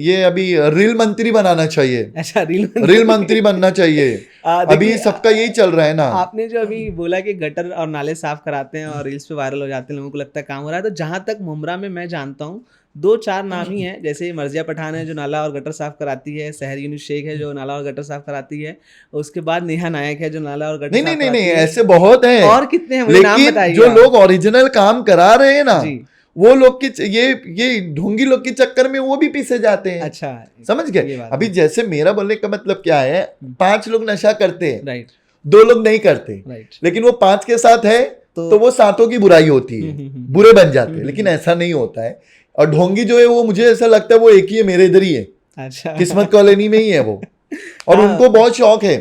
Speaker 2: ये अभी रील मंत्री बनाना चाहिए।
Speaker 1: अच्छा,
Speaker 2: रील मंत्री बनना चाहिए। अभी सबका यही चल रहा है ना।
Speaker 1: आपने जो अभी बोला कि गटर और नाले साफ कराते हैं और रील्स पे वायरल हो जाते हैं, लोगों को लगता है काम हो रहा है, तो जहां तक मुमरा में मैं जानता हूँ 2-4 नाम ही हैं, जैसे मर्जिया पठान है जो नाला और गटर साफ कराती है, सहर यूनुस शेख है जो नाला और गटर साफ कराती है, उसके बाद नेहा नायक है जो नाला और गटर
Speaker 2: नहीं
Speaker 1: साफ
Speaker 2: नहीं नहीं
Speaker 1: कराती
Speaker 2: नहीं
Speaker 1: है।
Speaker 2: ऐसे बहुत हैं।
Speaker 1: और कितने हैं, मुझे नाम
Speaker 2: लेकिन
Speaker 1: बताइए
Speaker 2: जो
Speaker 1: आप।
Speaker 2: लोग ओरिजिनल काम करा रहे हैं ना,
Speaker 1: जी।
Speaker 2: वो लोग के ये ढोंगी लोग के चक्कर में वो भी पीछे जाते हैं।
Speaker 1: अच्छा,
Speaker 2: समझ
Speaker 1: ये
Speaker 2: गए।
Speaker 1: बात
Speaker 2: अभी
Speaker 1: है।
Speaker 2: जैसे मेरा बोलने का मतलब क्या है, 5 लोग नशा करते हैं,
Speaker 1: राइट
Speaker 2: 2 लोग नहीं करते,
Speaker 1: राइट।
Speaker 2: लेकिन वो 5 के साथ है तो वो 7 की बुराई होती है, बुरे बन जाते हैं। लेकिन ऐसा नहीं होता है। और ढोंगी जो है वो मुझे ऐसा लगता है वो एक ही है, मेरे इधर ही है,
Speaker 1: अच्छा,
Speaker 2: किस्मत कॉलोनी में ही है वो। और उनको बहुत शौक है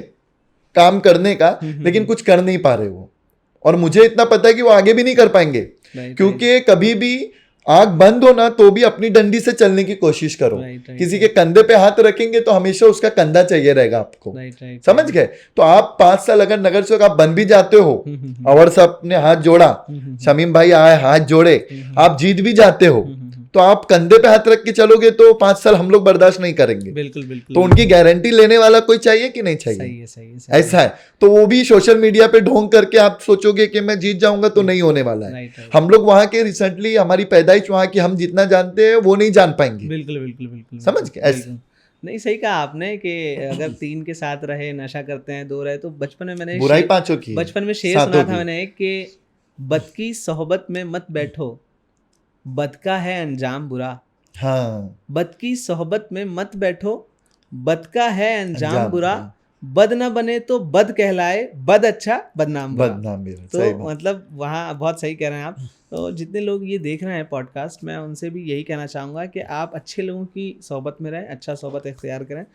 Speaker 2: काम करने का, लेकिन कुछ कर नहीं पा रहे वो। और मुझे इतना पता है कि वो आगे भी नहीं कर पाएंगे, क्योंकि कभी भी आंख बंद हो ना तो भी अपनी डंडी से चलने की कोशिश करो। किसी के कंधे पे हाथ रखेंगे तो हमेशा उसका कंधा चाहिए रहेगा आपको। समझ गए। तो आप 5 साल अगर नगर सेवक आप बन भी जाते हो, अवर साहब ने हाथ जोड़ा, शमीम भाई आए हाथ जोड़े, आप जीत भी जाते हो, तो आप कंधे पे हाथ रख के चलोगे तो 5 साल हम लोग बर्दाश्त नहीं करेंगे।
Speaker 1: बिल्कुल बिल्कुल।
Speaker 2: तो उनकी गारंटी लेने वाला कोई चाहिए कि नहीं चाहिए।
Speaker 1: सही है, सही है।
Speaker 2: ऐसा है। तो वो भी सोशल मीडिया पे ढोंग करके आप सोचोगे कि मैं जीत जाऊंगा, तो नहीं होने वाला है। हम लोग वहां के रिसेंटली हमारी पैदाइश वहां की, हम जितना जानते हैं वो नहीं जान पाएंगे।
Speaker 1: बिल्कुल बिल्कुल बिल्कुल।
Speaker 2: समझ गए। ऐसे
Speaker 1: नहीं, सही कहा आपने कि अगर 3 के साथ रहे, नशा करते हैं, 2 रहे, तो बचपन में मैंने
Speaker 2: बुराई 5 की,
Speaker 1: बचपन में शेर सुना था मैंने कि बद की सोहबत में मत बैठो, बद का है अंजाम बुरा।
Speaker 2: हाँ,
Speaker 1: बद की सोहबत में मत बैठो, बद का है अंजाम बुरा, बद न बने तो बद कहलाए, बद अच्छा बदनाम बुरा। तो मतलब वहाँ बहुत सही कह रहे हैं आप। तो जितने लोग ये देख रहे हैं पॉडकास्ट, मैं उनसे भी यही कहना चाहूँगा कि आप अच्छे लोगों की सोहबत में रहें, अच्छा सोहबत इख्तियार करें।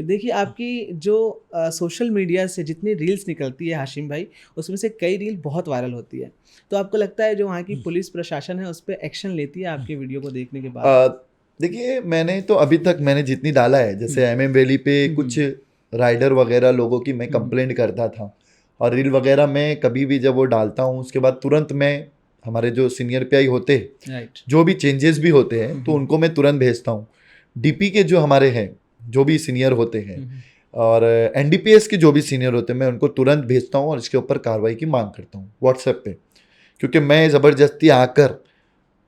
Speaker 1: देखिए आपकी जो सोशल मीडिया से जितनी रील्स निकलती है हाशिम भाई, उसमें से कई रील बहुत वायरल होती है, तो आपको लगता है जो वहाँ की पुलिस प्रशासन है उस पर एक्शन लेती है आपकी वीडियो को देखने के बाद?
Speaker 2: देखिए मैंने तो अभी तक मैंने जितनी डाला है, जैसे MM वैली पे कुछ राइडर वगैरह लोगों की मैं कंप्लेंट करता था, और रील वगैरह मैं कभी भी जब वो डालता हूँ उसके बाद तुरंत मैं हमारे जो सीनियर PI होते हैं, जो भी चेंजेस भी होते हैं तो उनको मैं तुरंत भेजता हूँ। DP के जो हमारे हैं, जो भी सीनियर होते हैं, और NDPS के जो भी सीनियर होते हैं, मैं उनको तुरंत भेजता हूँ और इसके ऊपर कार्रवाई की मांग करता हूँ व्हाट्सएप पे। क्योंकि मैं ज़बरदस्ती आकर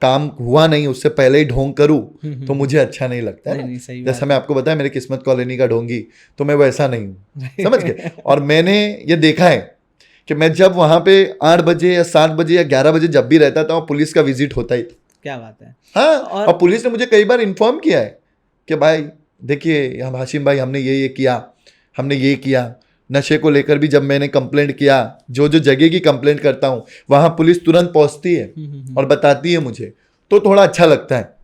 Speaker 2: काम हुआ नहीं उससे पहले ही ढोंग करूँ तो मुझे अच्छा नहीं लगता है ना। जैसा मैं आपको बताया मेरे किस्मत कॉलोनी का ढोंगी, तो मैं वैसा नहीं हूँ। समझ गए। और मैंने ये देखा है कि मैं जब वहाँ पे 8 बजे या 7 बजे या 11 बजे जब भी रहता था, पुलिस का विजिट होता ही था।
Speaker 1: क्या बात है।
Speaker 2: हाँ, और पुलिस ने मुझे कई बार इन्फॉर्म किया है कि भाई देखिए हम हाशिम भाई हमने ये किया, हमने ये किया। नशे को लेकर भी जब मैंने कंप्लेंट किया, जो जगह की कंप्लेंट करता हूँ वहाँ पुलिस तुरंत पहुँचती है और बताती है मुझे, तो थोड़ा अच्छा लगता है।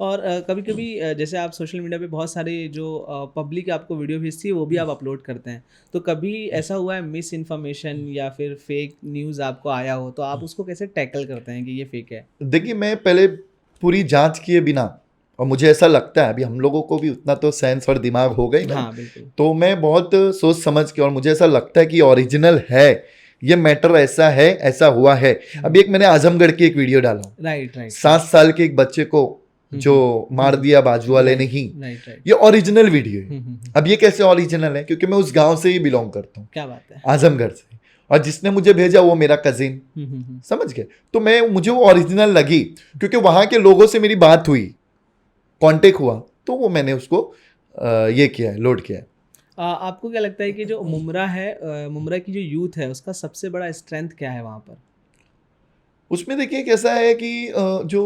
Speaker 1: और कभी कभी जैसे आप सोशल मीडिया पे बहुत सारे जो पब्लिक आपको वीडियो भेजती है वो भी आप अपलोड करते हैं, तो कभी ऐसा हुआ है मिस इन्फॉर्मेशन या फिर फेक न्यूज़ आपको आया हो, तो आप उसको कैसे टैकल करते हैं कि ये फेक है?
Speaker 2: देखिए मैं पहले पूरी जांच किए बिना, और मुझे ऐसा लगता है अभी हम लोगों को भी उतना तो सेंस और दिमाग हो गई ना।
Speaker 1: हाँ, बिल्कुल।
Speaker 2: तो मैं बहुत सोच समझ के, और मुझे ऐसा लगता है कि ओरिजिनल है ये मैटर, ऐसा है, ऐसा हुआ है। अभी एक मैंने आजमगढ़ की एक वीडियो डाला,
Speaker 1: राइट
Speaker 2: 7 साल के एक बच्चे को जो मार दिया बाजू वाले ने ही, ये ओरिजिनल वीडियो है। अब ये कैसे ओरिजिनल है? क्योंकि मैं उस गांव से ही बिलोंग करता हूँ।
Speaker 1: क्या बात है।
Speaker 2: आजमगढ़ से। और जिसने मुझे भेजा वो मेरा कजिन। समझ गए। तो मुझे वो ओरिजिनल लगी क्योंकि वहां के लोगों से मेरी बात हुई, कांटेक्ट हुआ, तो वो मैंने उसको ये किया है, लोड किया है।
Speaker 1: आपको क्या लगता है कि जो मुमरा है, मुमरा की जो यूथ है उसका सबसे बड़ा स्ट्रेंथ क्या है वहाँ पर?
Speaker 2: उसमें देखिए कैसा है कि जो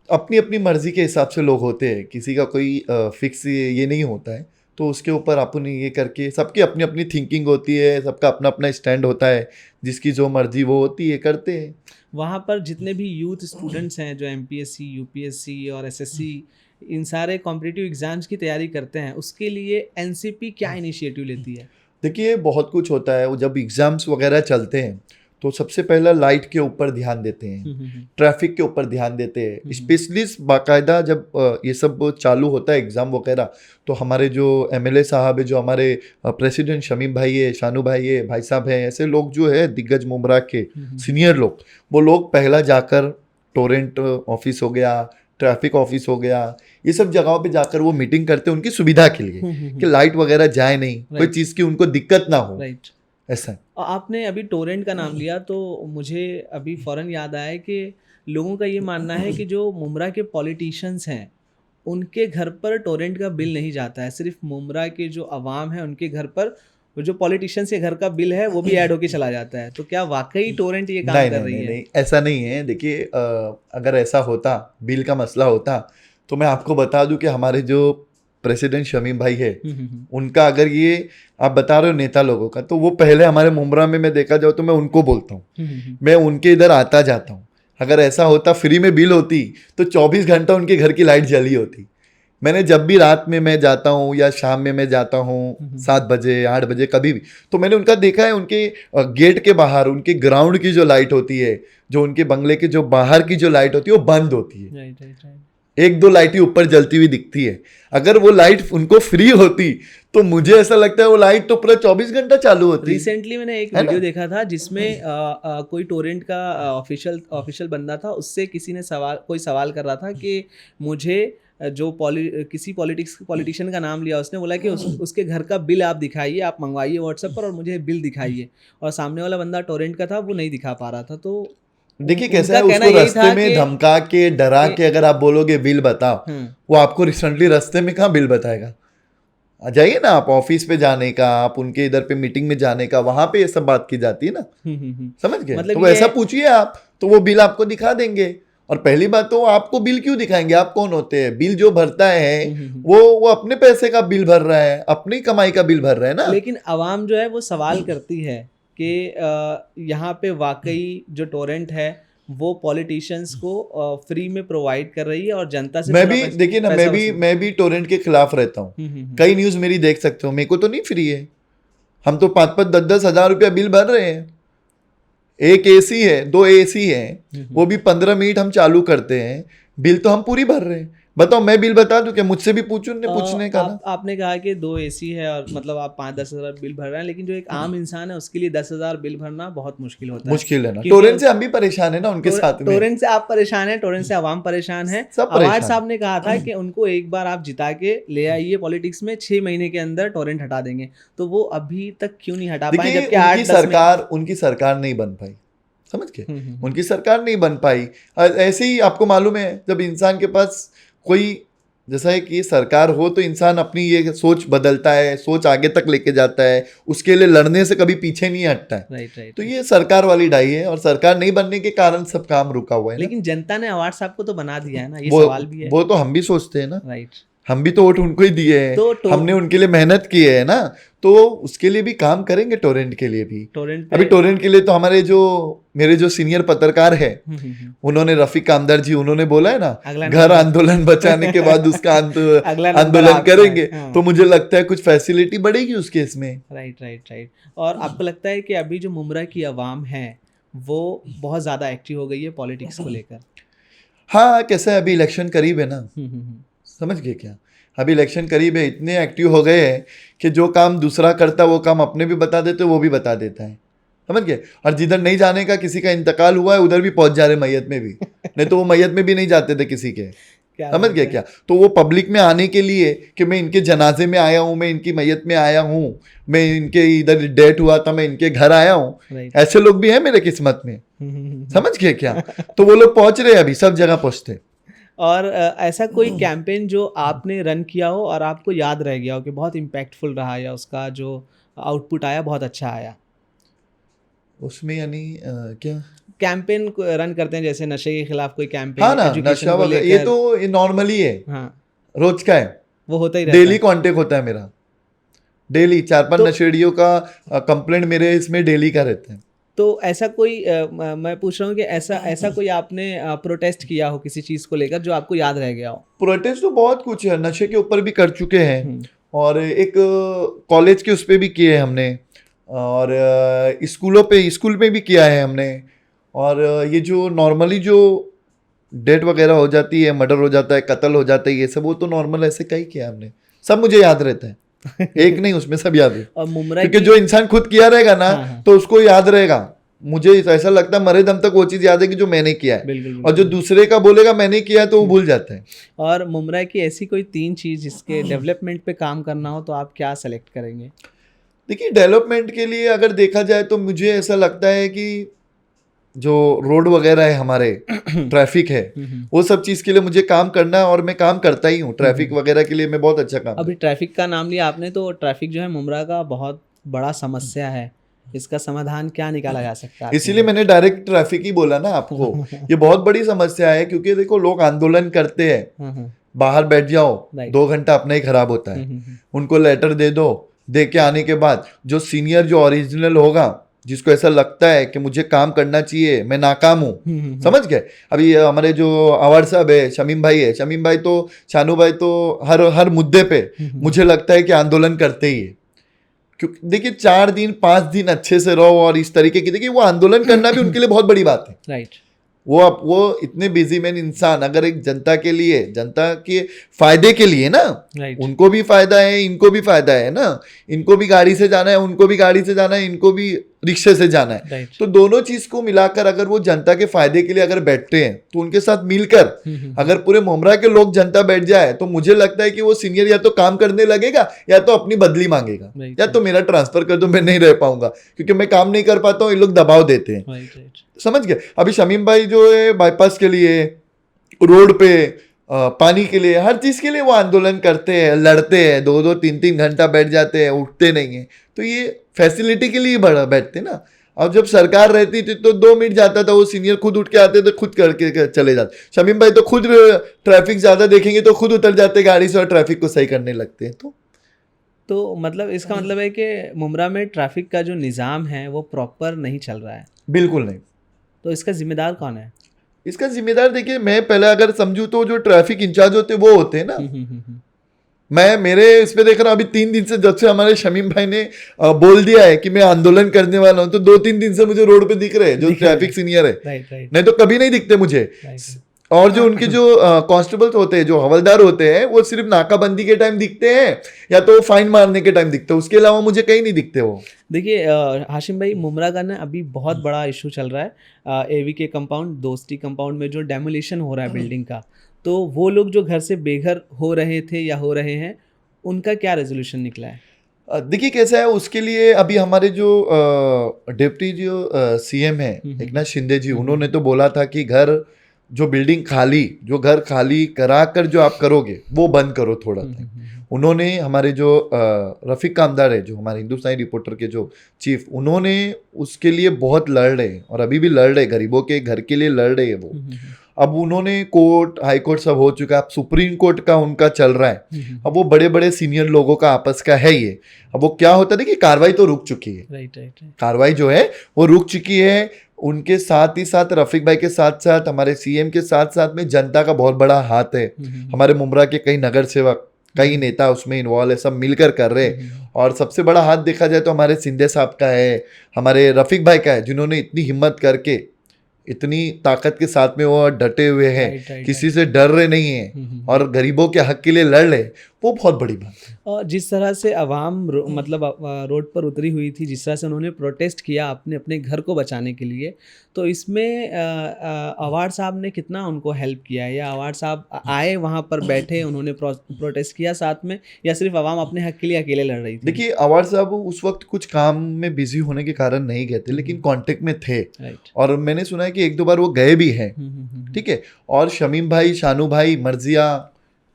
Speaker 2: अपनी अपनी मर्जी के हिसाब से लोग होते हैं, किसी का कोई फिक्स ये नहीं होता है, तो उसके ऊपर अपनी ये करके सबकी अपनी अपनी थिंकिंग होती है, सबका अपना अपना स्टैंड होता है, जिसकी जो मर्जी वो होती है करते हैं।
Speaker 1: वहाँ पर जितने भी यूथ स्टूडेंट्स हैं जो MPSC, UPSC और SSC इन सारे कॉम्पिटिटिव एग्जाम्स की तैयारी करते हैं, उसके लिए NCP क्या इनिशिएटिव लेती है?
Speaker 2: देखिए बहुत कुछ होता है, वो जब एग्ज़ाम्स वगैरह चलते हैं तो सबसे पहला लाइट के ऊपर ध्यान देते हैं, ट्रैफिक के ऊपर ध्यान देते हैं, स्पेशली बाकायदा जब ये सब चालू होता है एग्ज़ाम वगैरह, तो हमारे जो एमएलए साहब है, जो हमारे प्रेसिडेंट शमीम भाई है, शानू भाई है, भाई साहब हैं, ऐसे लोग जो है दिग्गज मुमरा के सीनियर लोग, वो लोग पहला जाकर टोरेंट ऑफिस हो गया, ट्रैफिक ऑफिस हो गया, ये सब जगहों पे जाकर वो मीटिंग करते हैं उनकी सुविधा के लिए कि लाइट वगैरह जाए नहीं, कोई चीज़ की उनको दिक्कत ना हो, ऐसा है।
Speaker 1: और आपने अभी टोरेंट का नाम लिया तो मुझे अभी फ़ौरन याद आया कि लोगों का ये मानना है कि जो मुमरा के पॉलिटिशियंस हैं उनके घर पर टोरेंट का बिल नहीं जाता है, सिर्फ मुमरा के जो अवाम है उनके घर पर जो पॉलिटिशियंस के घर का बिल है वो भी ऐड होके चला जाता है। तो क्या वाकई टोरेंट ये काम कर रही है?
Speaker 2: नहीं, ऐसा नहीं है। देखिए, अगर ऐसा होता, बिल का मसला होता, तो मैं आपको बता दूं कि हमारे जो प्रेसिडेंट शमीम भाई है, उनका अगर ये आप बता रहे हो नेता लोगों का, तो वो पहले हमारे मुमरा में मैं देखा जाओ तो मैं उनको बोलता हूँ, मैं उनके इधर आता जाता हूँ। अगर ऐसा होता, फ्री में बिल होती, तो 24 घंटा उनके घर की लाइट जली होती। मैंने जब भी रात में मैं जाता हूँ या शाम में मैं जाता हूँ 7 बजे 8 बजे कभी भी, तो मैंने उनका देखा है, उनके गेट के बाहर उनके ग्राउंड की जो लाइट होती है, जो उनके बंगले के जो बाहर की जो लाइट होती है वो बंद होती है।
Speaker 1: राइट।
Speaker 2: 1-2 लाइटें ऊपर जलती हुई दिखती है। अगर वो लाइट उनको फ्री होती तो मुझे ऐसा लगता है वो लाइट तो पूरा 24 घंटा चालू होती।
Speaker 1: रिसेंटली मैंने एक वीडियो देखा था जिसमें कोई टोरेंट का ऑफिशियल बंदा था, उससे किसी ने कोई सवाल कर रहा था कि मुझे जो किसी पॉलिटिशियन का नाम लिया, उसने बोला कि उसके घर का बिल आप दिखाइए, आप मंगवाइए व्हाट्सएप पर और मुझे बिल दिखाइए, और सामने वाला बंदा टोरेंट का था, वो नहीं दिखा पा रहा था। तो
Speaker 2: देखिए कैसा है, उसको रास्ते में धमका के डरा के अगर आप बोलोगे बिल बताओ, वो आपको रिसेंटली रास्ते में कहाँ बिल बताएगा। आ जाइए ना आप ऑफिस पे जाने का, आप उनके इधर पे मीटिंग में जाने का, वहां पे ये सब बात की जाती है ना, समझ गए। मतलब तो ऐसा पूछिए आप, तो वो बिल आपको दिखा देंगे। और पहली बात तो आपको बिल क्यों दिखाएंगे, आप कौन होते हैं? बिल जो भरता है वो अपने पैसे का बिल भर रहा है, अपनी कमाई का बिल भर रहा है ना।
Speaker 1: लेकिन आवाम जो है वो सवाल करती है कि यहाँ पे वाकई जो टोरेंट है वो पॉलिटिशियंस को फ्री में प्रोवाइड कर रही है और जनता से
Speaker 2: मैं भी देखिए ना, मैं भी टोरेंट के खिलाफ रहता हूँ। कई न्यूज मेरी देख सकते हो, मेरे को तो नहीं फ्री है। हम तो 5-5, 10-10 हजार रुपया बिल भर रहे हैं। एक एसी है, 2 एसी है, वो भी 15 मिनट हम चालू करते हैं, बिल तो हम पूरी भर रहे हैं। बताओ, मैं बिल बता दूं क्या? मुझसे भी पूछने का ना।
Speaker 1: आपने कहा कि 2 एसी है और मतलब आप 5-10 हजार बिल भर रहे हैं, लेकिन जो एक आम इंसान है उसके लिए 10 हजार बिल भरना बहुत मुश्किल होता है।
Speaker 2: मुश्किल है ना। टोरेंट से हम भी परेशान है ना उनके साथ में।
Speaker 1: टोरेंट से आप परेशान है, टोरेंट से आवाम परेशान है। अवार्ड साहब ने कहा था कि उनको एक बार आप जिता के ले आइए पॉलिटिक्स में, 6 महीने के अंदर टोरेंट हटा देंगे। तो वो अभी तक क्यों नहीं हटा पाए?
Speaker 2: जबकि उनकी सरकार नहीं बन पाई, समझ के, उनकी सरकार नहीं बन पाई। ऐसे ही आपको मालूम है, जब इंसान के पास कोई जैसा है कि सरकार हो तो इंसान अपनी ये सोच बदलता है, सोच आगे तक लेके जाता है, उसके लिए लड़ने से कभी पीछे नहीं हटता है।
Speaker 1: राइट।
Speaker 2: तो ये सरकार वाली ढाई है और सरकार नहीं बनने के कारण सब काम रुका हुआ है।
Speaker 1: लेकिन जनता ने अवार्ड साहब को तो बना दिया है ना, ये सवाल भी है।
Speaker 2: वो तो हम भी सोचते हैं ना।
Speaker 1: राइट।
Speaker 2: हम भी तो वोट उनको ही दिए हैं, हमने उनके लिए मेहनत की है ना, तो उसके लिए भी काम करेंगे। टोरेंट के लिए भी, अभी टोरेंट के लिए तो हमारे जो मेरे जो सीनियर पत्रकार है, उन्होंने रफीक कामदार जी, उन्होंने बोला है ना, घर आंदोलन बचाने के बाद उसका आंदोलन करेंगे। तो मुझे लगता है कुछ फैसिलिटी बढ़ेगी उस केस में।
Speaker 1: राइट। और आपको लगता है कि अभी जो मुमरा की आवाम है वो बहुत ज्यादा एक्टिव हो गई है पॉलिटिक्स को लेकर?
Speaker 2: हाँ, कैसा है, अभी इलेक्शन करीब है ना, समझ गए क्या? अभी इलेक्शन करीब है, इतने एक्टिव हो गए हैं कि जो काम दूसरा करता वो काम अपने भी बता देते, वो भी बता देता है, समझ गए। और जिधर नहीं जाने का, किसी का इंतकाल हुआ है, उधर भी पहुंच जा रहे मैयत में भी, नहीं तो वो मैयत में भी नहीं जाते थे किसी के, समझ गए क्या? तो वो पब्लिक में आने के लिए कि मैं इनके जनाजे में आया हूँ, मैं इनकी मैयत में आया हूँ, मैं इनके इधर डेथ हुआ था, मैं इनके घर आया हूँ, ऐसे लोग भी हैं मेरे किस्मत में, समझ गए क्या? तो वो लोग पहुंच रहे हैं, अभी सब जगह पहुंचते।
Speaker 1: और ऐसा कोई कैंपेन जो आपने रन किया हो और आपको याद रह गया हो कि बहुत इम्पैक्टफुल रहा, या उसका जो आउटपुट आया बहुत अच्छा आया?
Speaker 2: उसमें यानी क्या
Speaker 1: कैंपेन रन करते हैं, जैसे नशे के खिलाफ कोई कैंपेन?
Speaker 2: हाँ ना, नशा वगैरह ये तो नॉर्मली है, हाँ, रोज का है,
Speaker 1: वो होता ही रहता है।
Speaker 2: डेली कांटेक्ट होता है मेरा, डेली 4-5 नशेड़ियों का कंप्लेंट मेरे इसमें डेली का रहता है।
Speaker 1: तो ऐसा कोई मैं पूछ रहा हूँ कि ऐसा कोई आपने प्रोटेस्ट किया हो किसी चीज़ को लेकर जो आपको याद रह गया हो?
Speaker 2: प्रोटेस्ट तो बहुत कुछ है, नशे के ऊपर भी कर चुके हैं, और एक कॉलेज के उस पर भी किए हमने, और स्कूल में भी किया है हमने। और ये जो नॉर्मली जो डेथ वगैरह हो जाती है, मर्डर हो जाता है, कत्ल हो जाता है, ये सब वो तो नॉर्मल ऐसे का ही किया हमने, सब मुझे याद रहता है। एक नहीं, उसमें सब याद है।
Speaker 1: और मुमरा
Speaker 2: क्योंकि
Speaker 1: की
Speaker 2: जो इंसान खुद किया रहेगा ना,
Speaker 1: हाँ, हाँ।
Speaker 2: तो उसको याद रहेगा। मुझे ऐसा लगता है मरे दम तक वो चीज याद है कि जो मैंने किया है,
Speaker 1: बिल्कुल
Speaker 2: और जो
Speaker 1: बिल्कुल।
Speaker 2: दूसरे का बोलेगा मैंने किया है तो वो भूल जाता है।
Speaker 1: और मुमरा की ऐसी कोई 3 चीज जिसके डेवलपमेंट पे काम करना हो तो आप क्या सेलेक्ट करेंगे?
Speaker 2: देखिए, डेवलपमेंट के लिए अगर देखा जाए तो मुझे ऐसा लगता है कि जो रोड वगैरह है हमारे, ट्रैफिक है, वो सब चीज़ के लिए मुझे काम करना है, और मैं काम करता ही हूँ। ट्रैफिक वगैरह के लिए मैं बहुत अच्छा काम
Speaker 1: अभी ट्रैफिक का नाम लिया आपने, तो ट्रैफिक जो है मुमरा का बहुत बड़ा समस्या है। इसका समाधान क्या निकाला जा सकता है आपके
Speaker 2: इसीलिए
Speaker 1: लिए?
Speaker 2: मैंने डायरेक्ट ट्रैफिक ही बोला ना आपको। ये बहुत बड़ी समस्या है, क्योंकि देखो लोग आंदोलन करते हैं,
Speaker 1: हाँ, हाँ।
Speaker 2: बाहर बैठ जाओ,
Speaker 1: Right.
Speaker 2: 2 घंटा अपना ही खराब होता है। उनको लेटर दे दो, दे के आने के बाद जो सीनियर जो ओरिजिनल होगा, जिसको ऐसा लगता है कि मुझे काम करना चाहिए, मैं नाकाम हूँ, समझ गए। अभी हमारे जो अवार्ड साहब है, शमीम भाई है, शमीम भाई तो, शानू भाई तो हर हर मुद्दे पे मुझे लगता है कि आंदोलन करते ही है। क्योंकि देखिए 4 दिन 5 दिन अच्छे से रहो, और इस तरीके की, देखिए वो आंदोलन करना भी उनके लिए बहुत बड़ी बात है।
Speaker 1: राइट।
Speaker 2: वो इतने बिजी मैन इंसान अगर एक जनता के लिए, जनता के फायदे के लिए ना,
Speaker 1: राइट।
Speaker 2: उनको भी फायदा है, इनको भी फायदा है ना, इनको भी गाड़ी से जाना है, उनको भी गाड़ी से जाना है, इनको भी रिक्शे से जाना है।
Speaker 1: राइट।
Speaker 2: तो दोनों चीज को मिलाकर अगर वो जनता के फायदे के लिए अगर बैठते हैं, तो उनके साथ मिलकर अगर पूरे मुमरा के लोग जनता बैठ जाए, तो मुझे लगता है कि वो सीनियर या तो काम करने लगेगा, या तो अपनी बदली मांगेगा,
Speaker 1: Right.
Speaker 2: या तो मेरा ट्रांसफर कर दो, मैं नहीं रह पाऊंगा, क्योंकि मैं काम नहीं कर पाता हूँ, ये लोग दबाव देते हैं।
Speaker 1: राइट। राइट।
Speaker 2: समझ गए। अभी शमीम भाई जो है बाईपास के लिए, रोड पे, पानी के लिए, हर चीज के लिए वो आंदोलन करते हैं, लड़ते हैं, 2-2 3-3 घंटा बैठ जाते हैं, उठते नहीं है। तो ये फैसिलिटी के लिए बैठते ना। अब जब सरकार रहती थी तो 2 मिनट जाता था, वो सीनियर खुद उठ के आते थे, खुद करके चले जाते। शमीम भाई तो खुद ट्रैफिक ज्यादा देखेंगे तो खुद उतर जाते गाड़ी से और ट्रैफिक को सही करने लगते हैं।
Speaker 1: तो मतलब इसका मतलब है कि मुमरा में ट्रैफिक का जो निज़ाम है वो प्रॉपर नहीं चल रहा है।
Speaker 2: बिल्कुल नहीं।
Speaker 1: तो इसका जिम्मेदार कौन है?
Speaker 2: इसका जिम्मेदार देखिए, मैं पहले अगर समझू तो जो ट्रैफिक इंचार्ज होते हैं वो होते हैं ना। मैं मेरे इस पे देख रहा हूँ, अभी 3 दिन से जब से हमारे शमीम भाई ने बोल दिया है कि मैं आंदोलन करने वाला हूँ, तो 2-3 दिन से मुझे रोड पे दिख रहे हैं जो ट्रैफिक सीनियर है।
Speaker 1: राइट। राइट।
Speaker 2: नहीं तो कभी नहीं दिखते मुझे।
Speaker 1: राइट।
Speaker 2: और जो उनके जो कांस्टेबल्स होते हैं, जो हवलदार होते हैं, वो सिर्फ नाकाबंदी के टाइम दिखते हैं, या तो फाइन मारने के टाइम दिखते हैं, उसके अलावा मुझे कहीं नहीं दिखते वो।
Speaker 1: देखिए हाशिम भाई, मुमरा का ना अभी बहुत बड़ा इशू चल रहा है। एवी के कंपाउंड, दोस्ती कंपाउंड में जो डेमोलिशन हो रहा है बिल्डिंग का, तो वो लोग जो घर से बेघर हो रहे थे या हो रहे हैं, उनका क्या रेजोल्यूशन निकला है?
Speaker 2: देखिए कैसा है, उसके लिए अभी हमारे जो डिप्टी जो सीएम है एकनाथ शिंदे जी, उन्होंने तो बोला था कि जो घर खाली करा कर जो आप करोगे वो बंद करो थोड़ा टाइम। उन्होंने हमारे जो रफीक कामदार है, जो हमारे हिंदुस्तानी रिपोर्टर के जो चीफ, उन्होंने उसके लिए बहुत लड़ रहे हैं, और अभी भी लड़ रहे, गरीबों के घर के लिए लड़ रहे हैं वो। अब उन्होंने कोर्ट, हाई कोर्ट सब हो चुका है, अब सुप्रीम कोर्ट का उनका चल रहा है। अब वो बड़े बड़े सीनियर लोगों का आपस का है ये। अब वो क्या होता है कि कार्रवाई तो रुक चुकी है।
Speaker 1: राइट। राइट।
Speaker 2: कार्रवाई जो है वो रुक चुकी है। उनके साथ ही साथ रफीक भाई के साथ साथ हमारे सीएम के साथ साथ में जनता का बहुत बड़ा हाथ है। हमारे मुमरा के कई नगर सेवक, कई नेता उसमें इन्वॉल्व है, सब मिलकर कर रहे हैं। और सबसे बड़ा हाथ देखा जाए तो हमारे सिंधे साहब का है, हमारे रफीक भाई का है, जिन्होंने इतनी हिम्मत करके, इतनी ताकत के साथ में वो डटे हुए हैं, किसी से डर रहे नहीं है, और गरीबों के हक के लिए लड़ रहे, वो बहुत बड़ी बात है।
Speaker 1: और जिस तरह से अवाम मतलब रोड पर उतरी हुई थी, जिस तरह से उन्होंने प्रोटेस्ट किया अपने अपने घर को बचाने के लिए, तो इसमें अवार्ड साहब ने कितना उनको हेल्प किया है? या अवार्ड साहब आए वहाँ पर बैठे, उन्होंने प्रोटेस्ट किया साथ में, या सिर्फ अवाम अपने हक के लिए अकेले लड़ रही थी?
Speaker 2: देखिए, अवार्ड साहब उस वक्त कुछ काम में बिजी होने के कारण नहीं गए थे, लेकिन कांटेक्ट में थे। और मैंने सुना है कि 1-2 बार वो गए भी हैं। ठीक है। और शमीम भाई, शानू भाई, मर्जिया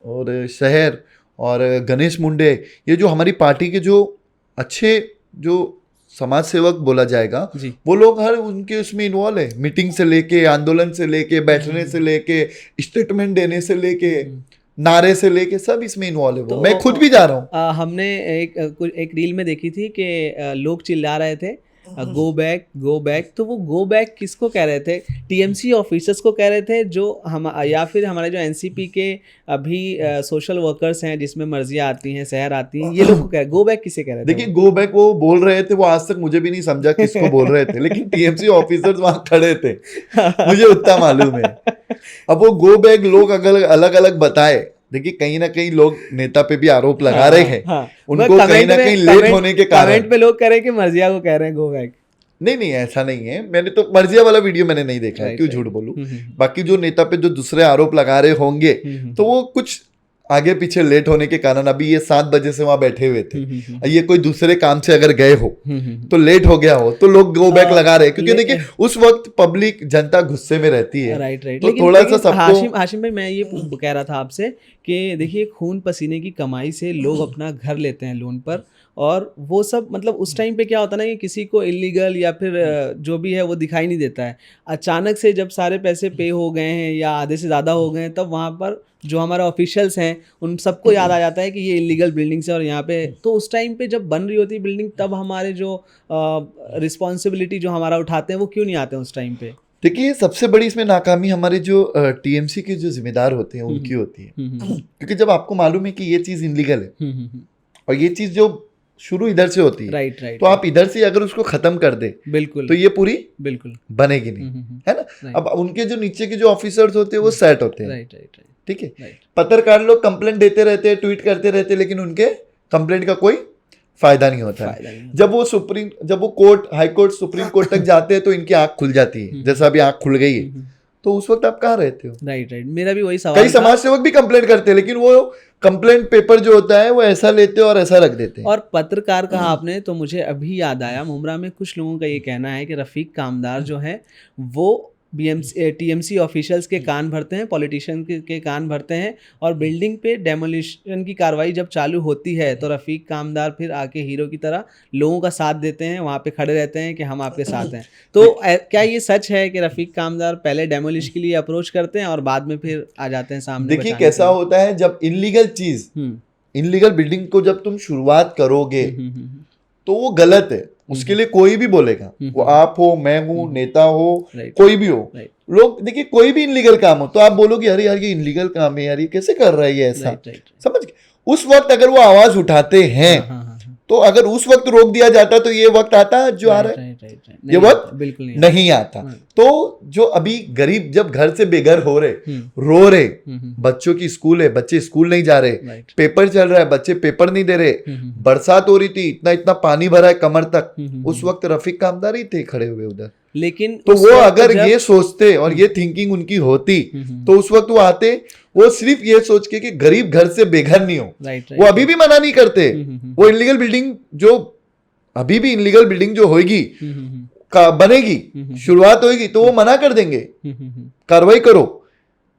Speaker 2: और शहर और गणेश मुंडे, ये जो हमारी पार्टी के जो अच्छे जो समाज सेवक बोला जाएगा, वो लोग हर उनके उसमें इन्वॉल्व है। मीटिंग से लेके, आंदोलन से लेके, बैठने से लेके, स्टेटमेंट देने से लेके, नारे से लेके, सब इसमें इन्वॉल्व है। तो मैं खुद भी जा रहा हूँ।
Speaker 1: हमने एक रील में देखी थी कि लोग चिल्ला रहे थे गो बैक, तो वो गो बैक किसको कह रहे थे? टीएमसी ऑफिसर्स को कह रहे थे, जो हम या फिर हमारे जो एनसीपी के अभी सोशल वर्कर्स हैं, जिसमें मर्जियाँ आती हैं, शहर आती हैं, ये लोग को कह गो बैक किसे कह रहे थे?
Speaker 2: देखिए, गो बैक वो बोल रहे थे, वो आज तक मुझे भी नहीं समझा किसको बोल रहे थे, लेकिन टीएमसी ऑफिसर्स वहां खड़े थे, मुझे उतना मालूम है। अब वो गो बैक लोग अगर अलग अलग बताए, देखिए कहीं ना कहीं लोग नेता पे भी आरोप लगा रहे हैं, उनको कहीं ना कहीं लेट होने के कारण
Speaker 1: कमेंट पे लोग कह रहे हैं कि मर्जिया को कह रहे हैं गो बैक।
Speaker 2: नहीं, ऐसा नहीं है। मैंने तो मर्जिया वाला वीडियो मैंने नहीं देखा है, क्यों झूठ बोलूं। बाकी जो नेता पे जो दूसरे आरोप लगा रहे होंगे, तो वो कुछ आगे पीछे लेट होने के कारण, अभी ये 7 बजे से वहां बैठे हुए थे, ये कोई दूसरे काम से अगर गए हो तो लेट हो गया हो, तो लोग गो बैक लगा रहे हैं, क्योंकि देखिए उस वक्त पब्लिक जनता गुस्से में रहती है।
Speaker 1: राइट।
Speaker 2: तो थोड़ा सा सबको
Speaker 1: हाशिम भाई, मैं ये कह रहा था आपसे कि देखिए खून पसीने की कमाई से लोग अपना घर लेते हैं लोन पर, और वो सब मतलब उस टाइम पे क्या होता है ना कि किसी को इलीगल या फिर जो भी है वो दिखाई नहीं देता है। अचानक से जब सारे पैसे पे हो गए हैं या आधे से ज़्यादा हो गए हैं, तब वहाँ पर जो हमारे ऑफिशियल्स हैं उन सबको याद आ जाता है कि ये इलीगल बिल्डिंग्स है, और यहाँ पे तो उस टाइम पे जब बन रही होती है बिल्डिंग, तब हमारे जो रिस्पॉन्सिबिलिटी जो हमारा उठाते हैं वो क्यों नहीं आते हैं उस टाइम पे?
Speaker 2: देखिए, सबसे बड़ी इसमें नाकामी हमारे जो टीएमसी के जो जिम्मेदार होते हैं उनकी होती है, क्योंकि जब आपको मालूम है कि ये चीज़ इलीगल है और ये चीज़ जो शुरू इधर से होती है,
Speaker 1: राइट,
Speaker 2: तो आप इधर से अगर उसको खत्म कर दे,
Speaker 1: बिल्कुल,
Speaker 2: तो ये पूरी
Speaker 1: बिल्कुल
Speaker 2: बनेगी नहीं, है ना। अब उनके जो नीचे के जो ऑफिसर्स होते हैं वो सेट होते हैं,
Speaker 1: राइट,
Speaker 2: ठीक है। पत्रकार लोग कंप्लेंट देते रहते हैं, ट्वीट करते रहते हैं, लेकिन उनके कंप्लेंट का कोई फायदा नहीं होता है। जब वो court, high court, supreme court तक जाते हैं, तो इनकी आंख खुल जाती है, जैसा अभी आंख खुल गई है। तो उस वक्त आप कहाँ रहते हो?
Speaker 1: राइट, मेरा भी वही सवाल।
Speaker 2: कई समाज सेवक भी कंप्लेंट करते हैं, लेकिन वो कंप्लेंट पेपर जो होता है वो ऐसा लेते हैं और ऐसा रख देते हैं।
Speaker 1: और पत्रकार कहा आपने, तो मुझे अभी याद आया, मुमरा में कुछ लोगों का ये कहना है कि रफीक कामदार जो है वो टीएमसी ऑफिशियल्स के कान भरते हैं, पॉलिटिशियन के कान भरते हैं, और बिल्डिंग पे डेमोलिशन की कार्रवाई जब चालू होती है तो रफीक कामदार फिर आके हीरो की तरह लोगों का साथ देते हैं, वहाँ पे खड़े रहते हैं कि हम आपके साथ हैं। तो क्या ये सच है कि रफीक कामदार पहले डेमोलिश के लिए अप्रोच करते हैं और बाद में फिर आ जाते हैं सामने?
Speaker 2: देखिए कैसा होता है, जब इलीगल चीज, इलीगल बिल्डिंग को जब तुम शुरुआत करोगे तो वो गलत है, उसके लिए कोई भी बोलेगा, वो आप हो, मैं हूँ, नेता हो, कोई भी हो, लोग देखिए कोई भी इलीगल काम हो तो आप बोलोगे अरे यार ये इलीगल काम है यार, ये कैसे कर रहा है ये ऐसा, समझ। उस वक्त अगर वो आवाज उठाते हैं तो अगर उस वक्त रोक दिया जाता तो ये वक्त आता जो आ रहा है, ये वक्त बिल्कुल नहीं आता। तो जो अभी गरीब जब घर से बेघर हो रहे, रो रहे, बच्चों की स्कूल है, बच्चे स्कूल नहीं जा रहे, पेपर चल रहा है, बच्चे पेपर नहीं दे रहे, बरसात हो रही थी, इतना पानी भरा है कमर तक, उस वक्त रफीक कामदार ही थे खड़े हुए उधर।
Speaker 1: लेकिन
Speaker 2: तो वो अगर ये सोचते और ये थिंकिंग उनकी होती तो उस वक्त वो आते, वो सिर्फ ये सोच के कि गरीब घर से बेघर नहीं हो, वो अभी भी मना नहीं करते। वो इलीगल बिल्डिंग जो अभी भी इलीगल बिल्डिंग जो होगी बनेगी, शुरुआत होगी, तो वो मना कर देंगे, कार्रवाई करो।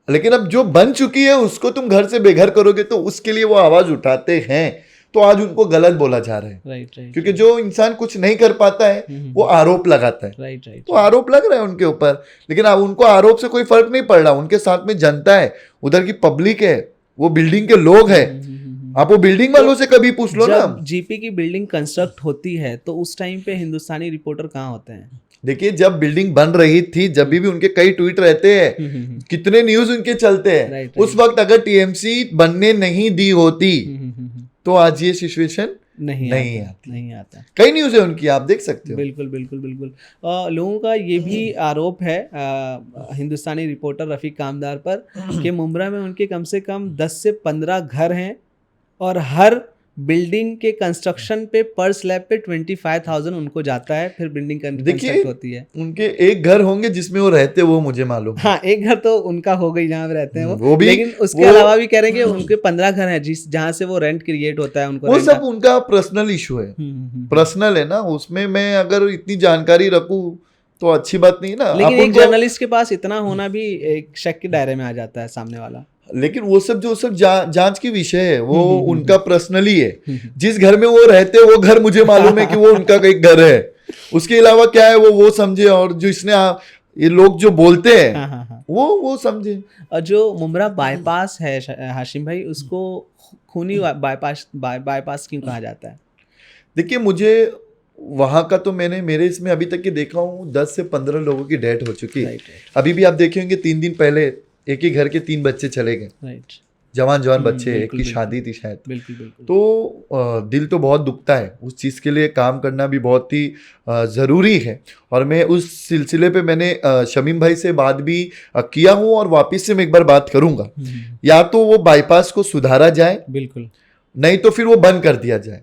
Speaker 2: लेकिन अब जो बन चुकी है उसको तुम घर से बेघर करोगे, तो उसके लिए वो आवाज उठाते हैं। तो आज उनको गलत बोला जा रहा है,
Speaker 1: राइट,
Speaker 2: क्योंकि जो इंसान कुछ नहीं कर पाता है वो आरोप लगाता है,
Speaker 1: राइट।
Speaker 2: तो आरोप लग रहा है उनके ऊपर, लेकिन अब उनको आरोप से कोई फर्क नहीं पड़ रहा, उनके साथ में जनता है, उधर की पब्लिक है, वो बिल्डिंग के लोग हैं। आप वो बिल्डिंग वालों से कभी पूछ लो ना।
Speaker 1: जब जीपी की बिल्डिंग कंस्ट्रक्ट होती है तो उस टाइम पे हिंदुस्तानी रिपोर्टर कहाँ होते हैं?
Speaker 2: देखिए जब बिल्डिंग बन रही थी, जब भी उनके कई ट्वीट रहते हैं, कितने न्यूज उनके चलते हैं, उस वक्त अगर टीएमसी बनने नहीं दी होती तो आज ये सिचुएशन नहीं आता। कई न्यूज है उनकी, आप देख सकते हो।
Speaker 1: बिल्कुल। लोगों का ये भी आरोप है हिंदुस्तानी रिपोर्टर रफीक कामदार पर कि मुंब्रा में उनके कम से कम 10 से 15 घर हैं, और हर बिल्डिंग के कंस्ट्रक्शन पे पर स्लैब पे 25,000 उनको जाता है, फिर बिल्डिंग कंस्ट्रक्ट होती है।
Speaker 2: उनके एक घर होंगे जिसमें वो रहते, वो मुझे मालूम है।
Speaker 1: हाँ, एक घर तो उनका हो गई जहाँ पे रहते हैं वो भी, लेकिन उसके अलावा भी कह रहे हैं कि उनके 15 घर हैं जहाँ से वो रेंट क्रिएट होता है उनको।
Speaker 2: वो सब उनका पर्सनल इशू है, पर्सनल है ना, उसमें मैं अगर इतनी जानकारी रखूं तो अच्छी बात नहीं ना।
Speaker 1: लेकिन एक जर्नलिस्ट के पास इतना होना भी एक शक के दायरे में आ जाता है सामने वाला।
Speaker 2: लेकिन वो सब जांच की विषय है, वो उनका पर्सनली है। जिस घर में वो रहते हैं वो घर मुझे मालूम है कि वो उनका एक घर है, उसके अलावा क्या है वो समझे, और जो इसने ये लोग जो बोलते हैं वो समझे।
Speaker 1: और जो मुंब्रा बाईपास है हाशिम भाई, उसको खूनी बाईपास क्यों कहा जाता है?
Speaker 2: देखिए मुझे वहाँ का तो मैंने मेरे इसमें अभी तक के देखा हूँ 10 से 15 लोगों की डेथ हो चुकी है।
Speaker 1: राइट
Speaker 2: अभी भी आप देखे होंगे 3 दिन पहले एक ही घर के 3 बच्चे चले गए,
Speaker 1: राइट।
Speaker 2: जवान बच्चे, एक
Speaker 1: बिल्कुल
Speaker 2: की
Speaker 1: बिल्कुल
Speaker 2: शादी थी शायद।
Speaker 1: बिल्कुल बिल्कुल।
Speaker 2: तो दिल तो बहुत दुखता है, उस चीज़ के लिए काम करना भी बहुत ही ज़रूरी है। और मैं उस सिलसिले पे मैंने शमीम भाई से बात भी किया हूँ और वापस से मैं एक बार बात करूँगा। या तो वो बाईपास को सुधारा जाए,
Speaker 1: बिल्कुल
Speaker 2: नहीं तो फिर वो बंद कर दिया जाए।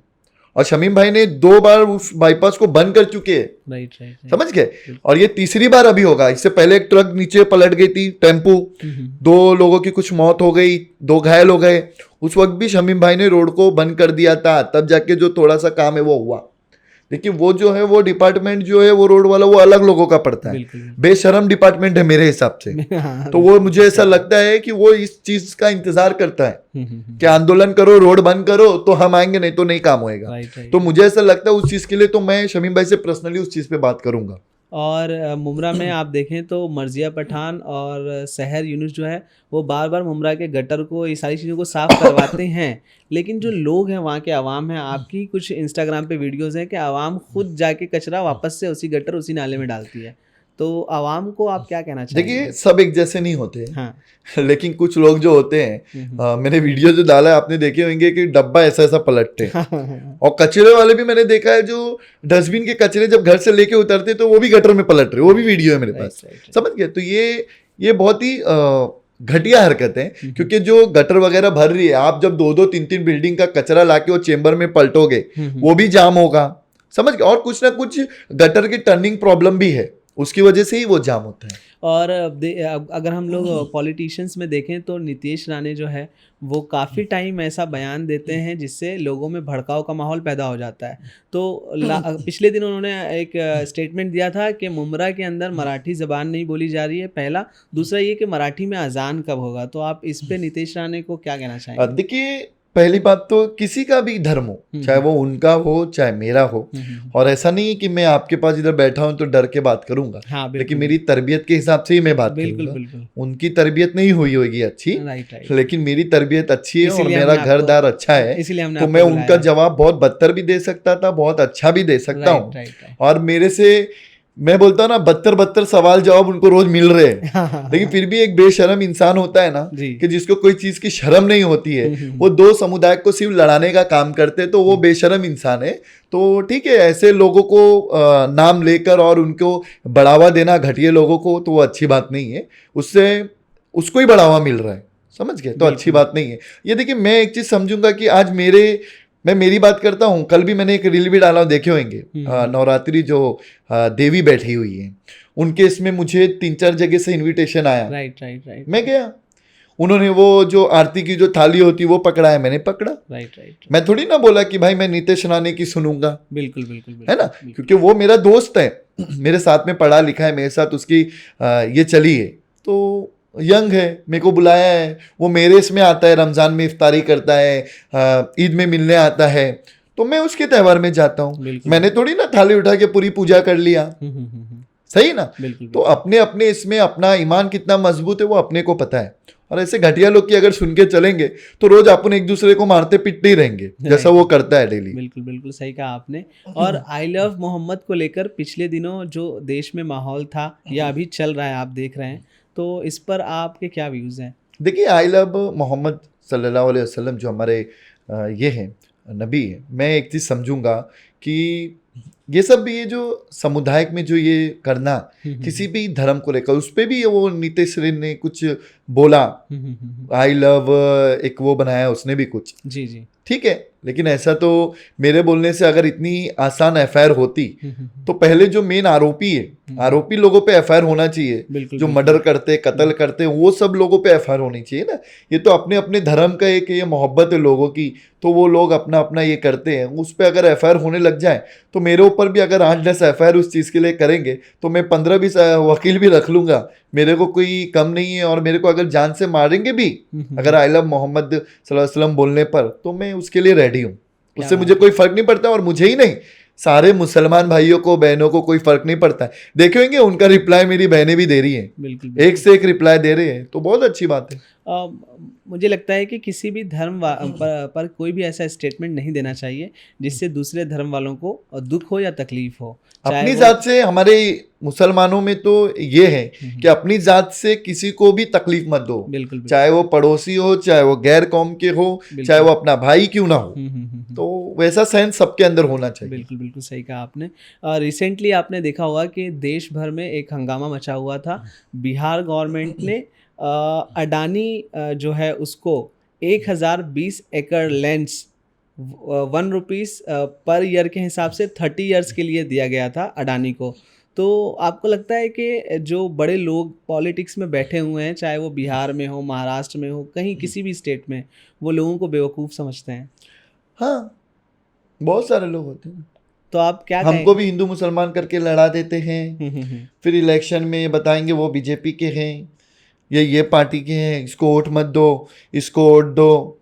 Speaker 2: और शमीम भाई ने 2 बार उस बाईपास को बंद कर चुके हैं,
Speaker 1: राइट राइट।
Speaker 2: समझ गए। और ये तीसरी बार अभी होगा। इससे पहले एक ट्रक नीचे पलट गई थी, टेम्पू, 2 लोगों की कुछ मौत हो गई, 2 घायल हो गए। उस वक्त भी शमीम भाई ने रोड को बंद कर दिया था, तब जाके जो थोड़ा सा काम है वो हुआ। देखिए वो जो है वो डिपार्टमेंट जो है वो रोड वाला वो अलग लोगों का पड़ता है, बेशरम डिपार्टमेंट है मेरे हिसाब से। तो वो मुझे ऐसा लगता है कि वो इस चीज का इंतजार करता है कि आंदोलन करो, रोड बंद करो तो हम आएंगे, नहीं तो नहीं काम होएगा। तो मुझे ऐसा लगता है उस चीज के लिए तो मैं शमीम भाई से पर्सनली उस चीज पे बात करूंगा।
Speaker 1: और मुमरा में आप देखें तो मर्जिया पठान और सहर यूनुस जो है वो बार बार मुमरा के गटर को, ये सारी चीज़ों को साफ़ करवाते हैं, लेकिन जो लोग हैं वहाँ के आवाम हैं, आपकी कुछ इंस्टाग्राम पे वीडियोस हैं कि आवाम खुद जाके कचरा वापस से उसी गटर उसी नाले में डालती है। तो आवाम को आप क्या कहना चाहेंगे?
Speaker 2: देखिए सब एक जैसे नहीं होते,
Speaker 1: हाँ।
Speaker 2: लेकिन कुछ लोग जो होते हैं, मैंने वीडियो जो डाला है आपने देखे होंगे कि डब्बा ऐसा ऐसा पलटते हैं। और कचरे वाले भी मैंने देखा है जो डस्टबिन के कचरे जब घर से लेके उतरते तो वो भी गटर में पलट रहे, वो भी वीडियो है मेरे पास। समझ गए? तो ये बहुत ही घटिया हरकत है, क्योंकि जो गटर वगैरह भर रही है, आप जब 2-2 3-3 बिल्डिंग का कचरा लाके वो चेंबर में पलटोगे वो भी जाम होगा। समझ गए? और कुछ ना कुछ गटर की टर्निंग प्रॉब्लम भी है, उसकी वजह से ही वो जाम होता है।
Speaker 1: और अगर हम लोग पॉलिटिशियंस में देखें तो नीतीश राणे जो है वो काफ़ी टाइम ऐसा बयान देते हैं जिससे लोगों में भड़काव का माहौल पैदा हो जाता है। तो पिछले दिन उन्होंने एक स्टेटमेंट दिया था कि मुमरा के अंदर मराठी ज़बान नहीं बोली जा रही है, पहला। दूसरा ये कि मराठी में अजान कब होगा। तो आप इस पे नीतीश राणे को क्या कहना चाहेंगे?
Speaker 2: देखिए पहली बात तो किसी का भी धर्म हो, चाहे वो उनका हो चाहे मेरा हो, और ऐसा नहीं कि मैं आपके पास इधर बैठा हूं तो डर के बात करूंगा।
Speaker 1: हाँ,
Speaker 2: लेकिन मेरी तरबियत के हिसाब से ही मैं बात करूंगा। उनकी तरबियत नहीं हुई होगी अच्छी, लेकिन मेरी तरबियत अच्छी है और मेरा घरदार अच्छा है, तो मैं उनका जवाब बहुत बदतर भी दे सकता था, बहुत अच्छा भी दे सकता हूँ। और मेरे से मैं बोलता हूँ ना, 72 सवाल जवाब उनको रोज मिल रहे हैं। लेकिन फिर भी एक बेशरम इंसान होता है ना कि जिसको कोई चीज की शर्म नहीं होती है, वो 2 समुदाय को सिर्फ लड़ाने का काम करते हैं, तो वो बेशरम इंसान है। तो ठीक है, ऐसे लोगों को नाम लेकर और उनको बढ़ावा देना घटिया लोगों को, तो वो अच्छी बात नहीं है। उससे उसको ही बढ़ावा मिल रहा है, समझ गए? तो अच्छी बात नहीं है ये। देखिए मैं एक चीज समझूंगा कि आज मैं मेरी बात करता हूँ, कल भी मैंने एक रील भी डाला, देखे होंगे, नवरात्रि जो देवी बैठी हुई है उनके, इसमें मुझे 3-4 जगह से इनविटेशन आया। राइट। मैं गया, उन्होंने वो जो आरती की जो थाली होती है वो पकड़ा है, मैंने पकड़ा। राइट। मैं थोड़ी ना बोला कि भाई मैं नीतीश राणे की सुनूंगा। बिल्कुल, है ना? क्योंकि वो मेरा दोस्त है, मेरे साथ में पढ़ा लिखा है, मेरे साथ उसकी ये चली है, तो यंग है, मेरे को बुलाया है, वो मेरे इसमें आता है, रमजान में इफ्तारी करता है, ईद में मिलने आता है, तो मैं उसके त्यौहार में जाता हूँ। मैंने थोड़ी ना थाली उठा के पूरी पूजा कर लिया, सही ना? तो अपने अपने इसमें अपना ईमान कितना मजबूत है वो अपने को पता है। और ऐसे घटिया लोग की अगर सुन के चलेंगे तो रोज अपन एक दूसरे को मारते पिटते ही रहेंगे, जैसा वो करता है डेली।
Speaker 1: बिल्कुल सही कहा आपने। और आई लव मोहम्मद को लेकर पिछले दिनों जो देश में माहौल था या अभी चल रहा है, आप देख रहे हैं, तो इस पर आपके क्या व्यूज़ हैं? देखिए
Speaker 2: आई लव मोहम्मद सल्लल्लाहु अलैहि वसल्लम जो हमारे ये हैं नबी है, मैं एक चीज़ समझूंगा कि ये सब भी, ये जो समुदाय में जो ये करना किसी भी धर्म को लेकर, उस पर भी वो नीतीश ने कुछ बोला, आई लव एक वो बनाया उसने भी कुछ, जी ठीक है। लेकिन ऐसा तो मेरे बोलने से अगर इतनी आसान एफआईआर होती तो पहले जो मेन आरोपी है, आरोपी लोगों पे एफआईआर होना चाहिए। जो मर्डर करते, कत्ल करते, वो सब लोगों पे एफआईआर होनी चाहिए ना। ये तो अपने अपने धर्म का एक ये मोहब्बत है लोगों की, तो वो लोग अपना अपना ये करते हैं, उस पर अगर एफआईआर होने लग जाए तो मेरे ऊपर भी अगर 8-10 एफआईआर उस चीज़ के लिए करेंगे तो मैं 15-20 वकील भी रख लूंगा, मेरे को कोई कम नहीं है। और मेरे को अगर जान से मारेंगे भी अगर आई लव मोहम्मद सल्लल्लाहु अलैहि वसल्लम बोलने पर, तो मैं उसके लिए रेडी हूँ, उससे मुझे कोई फर्क नहीं पड़ता। और मुझे ही नहीं, सारे मुसलमान भाइयों को बहनों को कोई फर्क नहीं पड़ता है। देखे होंगे उनका रिप्लाई मेरी बहनें भी दे रही हैं,
Speaker 1: बिल्कुल
Speaker 2: एक से एक रिप्लाई दे रहे हैं, तो बहुत अच्छी बात है।
Speaker 1: अ, मुझे लगता है कि किसी भी धर्म पर कोई भी ऐसा स्टेटमेंट नहीं देना चाहिए जिससे दूसरे धर्म वालों को दुख हो या तकलीफ हो, चाहे
Speaker 2: अपनी
Speaker 1: वो
Speaker 2: जात से, हमारे मुसलमानों में तो ये है कि अपनी जात से किसी को भी तकलीफ मत दो,
Speaker 1: बिल्कुल बिल्कुल
Speaker 2: चाहे वो पड़ोसी हो, चाहे वो गैर कौम के हो,
Speaker 1: बिल्कुल।
Speaker 2: चाहे वो अपना भाई क्यों ना हो। तो वैसा सेंस सबके अंदर होना चाहिए।
Speaker 1: बिल्कुल बिल्कुल सही कहा आपने। रिसेंटली आपने देखा होगा कि देश भर में एक हंगामा मचा हुआ था। बिहार गवर्नमेंट ने अडानी जो है उसको 1020 एकड़ लैंड्स ₹1 पर ईयर के हिसाब से 30 ईयर्स के लिए दिया गया था अडानी को। तो आपको लगता है कि जो बड़े लोग पॉलिटिक्स में बैठे हुए हैं, चाहे वो बिहार में हो, महाराष्ट्र में हो, कहीं किसी भी स्टेट में, वो लोगों को बेवकूफ़ समझते हैं?
Speaker 2: हाँ, बहुत सारे लोग होते हैं।
Speaker 1: तो आप क्या
Speaker 2: हमको भी हिंदू मुसलमान करके लड़ा देते हैं,
Speaker 1: कहें?
Speaker 2: फिर इलेक्शन में बताएंगे वो बीजेपी के हैं, ये पार्टी के हैं, इसको वोट मत दो, इसको वोट दो।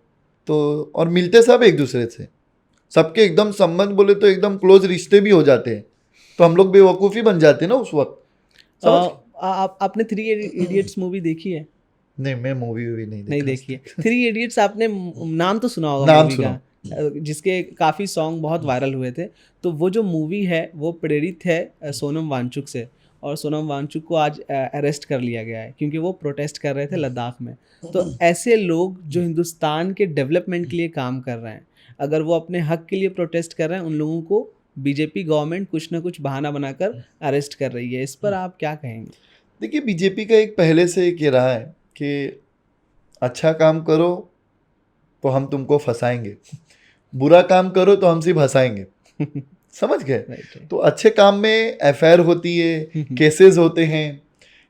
Speaker 2: तो और मिलते सब एक दूसरे से, सबके एकदम संबंध बोले तो एकदम क्लोज रिश्ते भी हो जाते हैं, तो हम लोग बेवकूफ़ी बन जाते हैं ना उस वक्त। समझ?
Speaker 1: आपने 3 इडियट्स मूवी देखी है?
Speaker 2: नहीं, मैं मूवी भी नहीं
Speaker 1: नहीं देखी है। 3 इडियट्स आपने नाम तो सुना होगा
Speaker 2: नाम
Speaker 1: मूवी का, जिसके काफ़ी सॉन्ग बहुत वायरल हुए थे। तो वो जो मूवी है वो प्रेरित है सोनम वांगचुक से, और सोनम वांगचुक को आज अरेस्ट कर लिया गया है क्योंकि वो प्रोटेस्ट कर रहे थे लद्दाख में। तो ऐसे लोग जो हिंदुस्तान के डेवलपमेंट के लिए काम कर रहे हैं, अगर वो अपने हक के लिए प्रोटेस्ट कर रहे हैं, उन लोगों को बीजेपी गवर्नमेंट कुछ ना कुछ बहाना बनाकर अरेस्ट कर रही है। इस पर आप क्या कहेंगे?
Speaker 2: देखिए, बीजेपी का एक पहले से एक ये रहा है कि अच्छा काम करो तो हम तुमको फंसाएंगे, बुरा काम करो तो हम सिर्फ हंसाएंगे। समझ गए?
Speaker 1: राइट।
Speaker 2: तो अच्छे काम में एफआईआर होती है, केसेस होते हैं,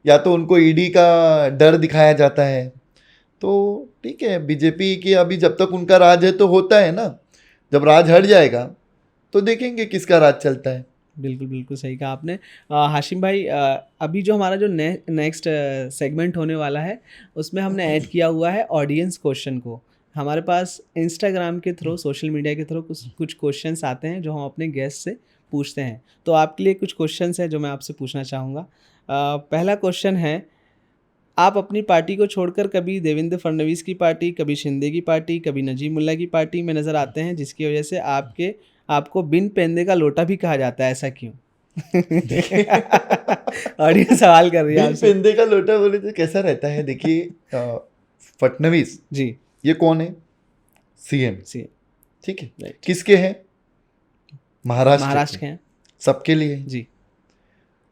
Speaker 2: या तो उनको ईडी का डर दिखाया जाता है। तो ठीक है, बीजेपी की अभी जब तक उनका राज है तो होता है ना, जब राज हट जाएगा तो देखेंगे किसका राज चलता है।
Speaker 1: बिल्कुल बिल्कुल सही कहा आपने। हाशिम भाई, अभी जो हमारा जो नेक्स्ट सेगमेंट होने वाला है, उसमें हमने ऐड किया हुआ है ऑडियंस क्वेश्चन को। हमारे पास इंस्टाग्राम के थ्रू, सोशल मीडिया के थ्रू कुछ क्वेश्चंस आते हैं जो हम अपने गेस्ट से पूछते हैं। तो आपके लिए कुछ क्वेश्चंस हैं जो मैं आपसे पूछना चाहूँगा। पहला क्वेश्चन है, आप अपनी पार्टी को छोड़कर कभी देवेंद्र फडणवीस की पार्टी, कभी शिंदे की पार्टी, कभी नजीब मुल्ला की पार्टी में नज़र आते हैं, जिसकी वजह से आपको बिन पेंदे का लोटा भी कहा जाता है, ऐसा क्यों? ऑडियंस सवाल कर रही है
Speaker 2: बिन
Speaker 1: आपसे।
Speaker 2: पेंदे का लोटा बोले तो कैसा रहता है? देखिए, फडणवीस
Speaker 1: जी
Speaker 2: ये कौन है? सीएम।
Speaker 1: सी
Speaker 2: ठीक है,
Speaker 1: राइट।
Speaker 2: किसके हैं? महाराष्ट्र
Speaker 1: महाराष्ट्र
Speaker 2: के।
Speaker 1: के हैं
Speaker 2: सबके लिए है।
Speaker 1: जी।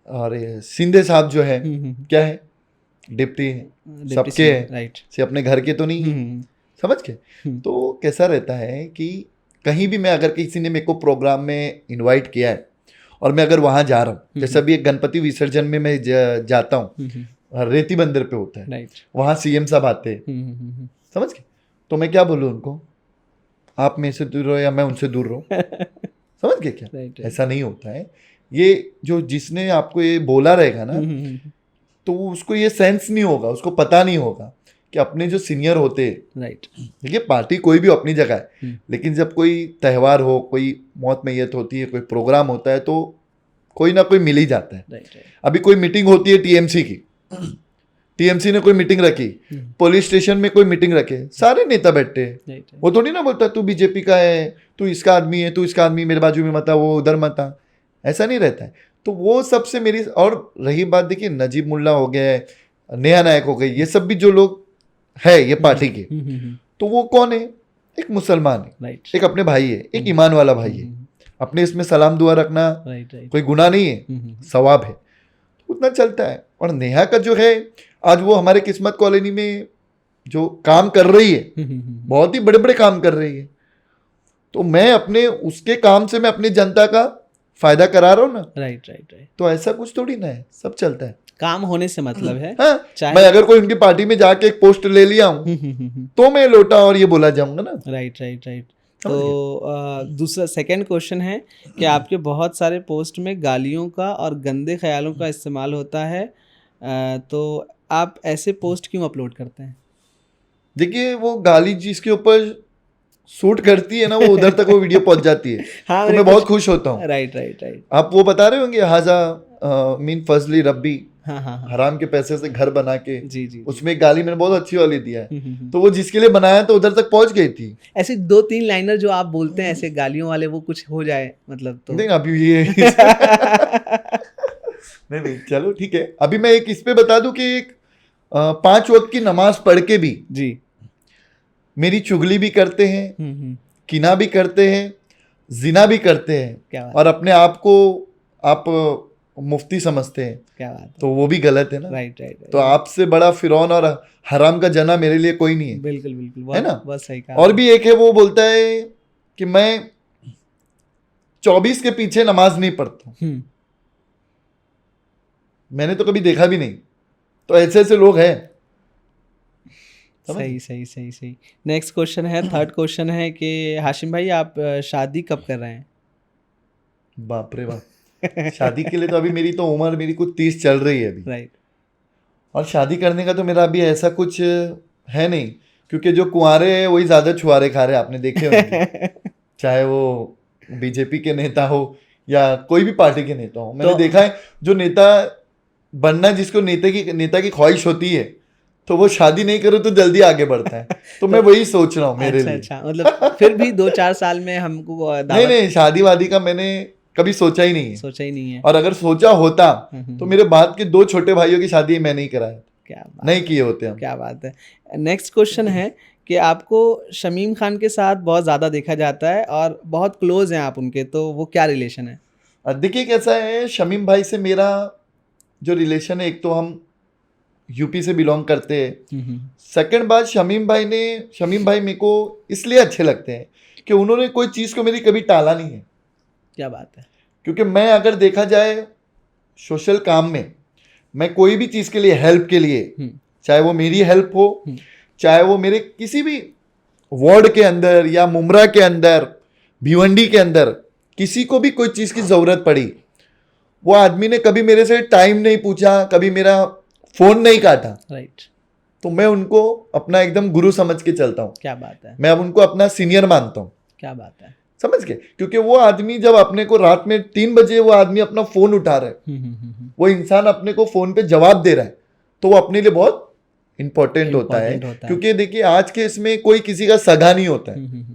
Speaker 2: और ये शिंदे साहब जो है क्या है? डिप्टी है,
Speaker 1: डिप्टी
Speaker 2: सबके
Speaker 1: सीएम,
Speaker 2: है,
Speaker 1: राइट।
Speaker 2: से अपने घर के तो नहीं है। समझ के? तो कैसा रहता है कि कहीं भी मैं, अगर किसी ने मेरे को प्रोग्राम में इनवाइट किया है और मैं अगर वहाँ जा रहा हूँ, जैसे अभी एक गणपति विसर्जन में मैं जाता हूँ, रेती बंदर पे होता है,
Speaker 1: राइट।
Speaker 2: वहाँ सीएम साहब आते हैं। समझ के? तो मैं क्या बोलूँ उनको? आप मेरे से दूर रहो या मैं उनसे दूर रहूँ? समझ गए क्या?
Speaker 1: राइट।
Speaker 2: ऐसा नहीं होता है। ये जो जिसने आपको ये बोला रहेगा ना, तो उसको ये सेंस नहीं होगा, उसको पता नहीं होगा कि अपने जो सीनियर होते हैं,
Speaker 1: राइट।
Speaker 2: देखिए पार्टी कोई भी अपनी जगह है, लेकिन जब कोई त्यौहार हो, कोई मौत मैयत होती है, कोई प्रोग्राम होता है, तो कोई ना कोई मिल ही जाता है।
Speaker 1: राइट।
Speaker 2: अभी कोई मीटिंग होती है टीएमसी की, टीएमसी ने कोई मीटिंग रखी, पुलिस स्टेशन में कोई मीटिंग रखे, सारे नेता बैठते हैं, वो थोड़ी ना बोलता तू बीजेपी का है, तू इसका आदमी है, तू इसका आदमी, मेरे बाजू में मत आ, वो उधर मत आ, ऐसा नहीं रहता है। तो वो सबसे मेरी, और रही बात, देखिए नजीब मुल्ला हो गया, नेहा नायक हो गई, ये सब भी जो लोग है ये पार्टी के, तो वो कौन है? एक मुसलमान है,
Speaker 1: राइट।
Speaker 2: एक अपने भाई है, एक ईमान वाला भाई है, अपने इसमें सलाम दुआ रखना कोई गुनाह नहीं है, सवाब है, उतना चलता है। और नेहा का जो है, आज वो हमारे किस्मत कॉलोनी में जो काम कर रही है, बहुत ही बड़े बड़े काम कर रही है, तो मैं अपने उसके काम से मैं अपनी जनता का फायदा करा रहा हूँ ना।
Speaker 1: Right right right.
Speaker 2: तो ऐसा कुछ थोड़ी ना है, सब चलता है,
Speaker 1: काम होने से मतलब है।
Speaker 2: हाँ,
Speaker 1: चाहे
Speaker 2: मैं अगर कोई उनकी पार्टी में जाके एक पोस्ट ले लिया हूँ तो मैं लोटा और ये बोला जाऊंगा ना।
Speaker 1: Right right right. तो दूसरा सेकंड क्वेश्चन है कि आपके बहुत सारे पोस्ट में गालियों का और गंदे ख्यालों का इस्तेमाल होता है, तो आप ऐसे पोस्ट क्यों अपलोड करते हैं?
Speaker 2: देखिए, वो गाली जिसके ऊपर शूट करती है ना, वो उधर तक वो वीडियो पहुंच जाती है।
Speaker 1: हाँ,
Speaker 2: तो मैं बहुत खुश होता हूँ।
Speaker 1: Right right right.
Speaker 2: आप वो बता रहे होंगे, हाजा मीन फजली रब्बी,
Speaker 1: हाँ हाँ हाँ,
Speaker 2: हराम के पैसे से घर बना के,
Speaker 1: जी जी।
Speaker 2: उसमें एक गाली मैंने बहुत अच्छी वाली दिया है।
Speaker 1: हम्म।
Speaker 2: तो वो जिसके लिए बनाया तो उधर तक पहुंच गई थी।
Speaker 1: ऐसे 2-3 लाइनर जो आप बोलते हैं ऐसे गालियों वाले, वो कुछ हो जाए मतलब तो
Speaker 2: नहीं अभी ये नहीं चलो ठीक है। अभी मैं एक इस पे बता दूं कि एक 5 वक्त की नमाज पढ़ के भी
Speaker 1: जी।
Speaker 2: मेरी चुगली भी करते हैं,
Speaker 1: हम्म।
Speaker 2: किना भी करते हैं, जिना भी करते हैं,
Speaker 1: क्या बात,
Speaker 2: और अपने आप को आप मुफ्ती समझते हैं,
Speaker 1: क्या बात है।
Speaker 2: तो वो भी गलत है ना।
Speaker 1: Right right.
Speaker 2: तो आपसे बड़ा फिरौन और हराम का जना मेरे लिए कोई नहीं है।
Speaker 1: बिल्कुल बिल्कुल,
Speaker 2: है ना?
Speaker 1: बहुत सही कहा।
Speaker 2: और भी एक है, वो बोलता है कि मैं 24 के पीछे नमाज नहीं पढ़ता हूं। मैंने तो कभी देखा भी नहीं। तो ऐसे ऐसे लोग हैं।
Speaker 1: सही सही सही सही। नेक्स्ट क्वेश्चन है, थर्ड क्वेश्चन है कि हाशिम भाई आप शादी कब कर रहे हैं?
Speaker 2: बाप रे बाप, शादी के लिए तो अभी मेरी तो उम्र मेरी कुछ 30 चल रही है अभी।
Speaker 1: राइट।
Speaker 2: और शादी करने का तो मेरा अभी ऐसा कुछ है नहीं, क्योंकि जो कुंवारे हैं वही ज्यादा छुआरे खा रहे हैं, आपने देखे होंगे। चाहे वो बीजेपी के नेता हो या कोई भी पार्टी के नेता हो, मैंने देखा है जो नेता बनना, जिसको नेता की ख्वाहिश होती है, तो वो शादी नहीं करो तो जल्दी आगे बढ़ता है। तो मैं वही सोच रहा हूँ मेरे लिए।
Speaker 1: अच्छा, मतलब फिर भी 2-4 साल में हमको
Speaker 2: नहीं शादी वादी का मैंने कभी सोचा ही नहीं है।
Speaker 1: सोचा ही नहीं है।
Speaker 2: और अगर सोचा होता तो मेरे बाद के 2 छोटे भाइयों की शादी मैं नहीं कराया,
Speaker 1: क्या बात,
Speaker 2: नहीं किए होते हम।
Speaker 1: क्या बात है। नेक्स्ट क्वेश्चन है कि आपको शमीम खान के साथ बहुत ज़्यादा देखा जाता है और बहुत क्लोज हैं आप उनके, तो वो क्या रिलेशन है?
Speaker 2: देखिए कैसा है, शमीम भाई से मेरा जो रिलेशन है, एक तो हम यूपी से बिलोंग करते हैं। सेकंड बात, शमीम भाई मेरे को इसलिए अच्छे लगते हैं कि उन्होंने कोई चीज़ को मेरी कभी टाला नहीं है।
Speaker 1: क्या बात है।
Speaker 2: क्योंकि मैं अगर देखा जाए सोशल काम में, मैं कोई भी चीज़ के लिए, हेल्प के लिए, चाहे वो मेरी हेल्प हो, चाहे वो मेरे किसी भी वार्ड के अंदर या मुमरा के अंदर, भिवंडी के अंदर, किसी को भी कोई चीज़ की ज़रूरत पड़ी, वो आदमी ने कभी मेरे से टाइम नहीं पूछा, कभी मेरा फ़ोन नहीं काटा।
Speaker 1: राइट।
Speaker 2: तो मैं उनको अपना एकदम गुरु समझ के चलता हूँ।
Speaker 1: क्या बात है।
Speaker 2: मैं अब उनको अपना सीनियर मानता हूँ।
Speaker 1: क्या बात है।
Speaker 2: समझ गए? क्योंकि वो आदमी जब अपने को रात में 3 बजे वो आदमी अपना फ़ोन उठा रहा है, वो इंसान अपने को फ़ोन पे जवाब दे रहा है, तो वो अपने लिए बहुत इंपॉर्टेंट होता है। क्योंकि देखिए आज के इसमें कोई किसी का सगा नहीं होता है।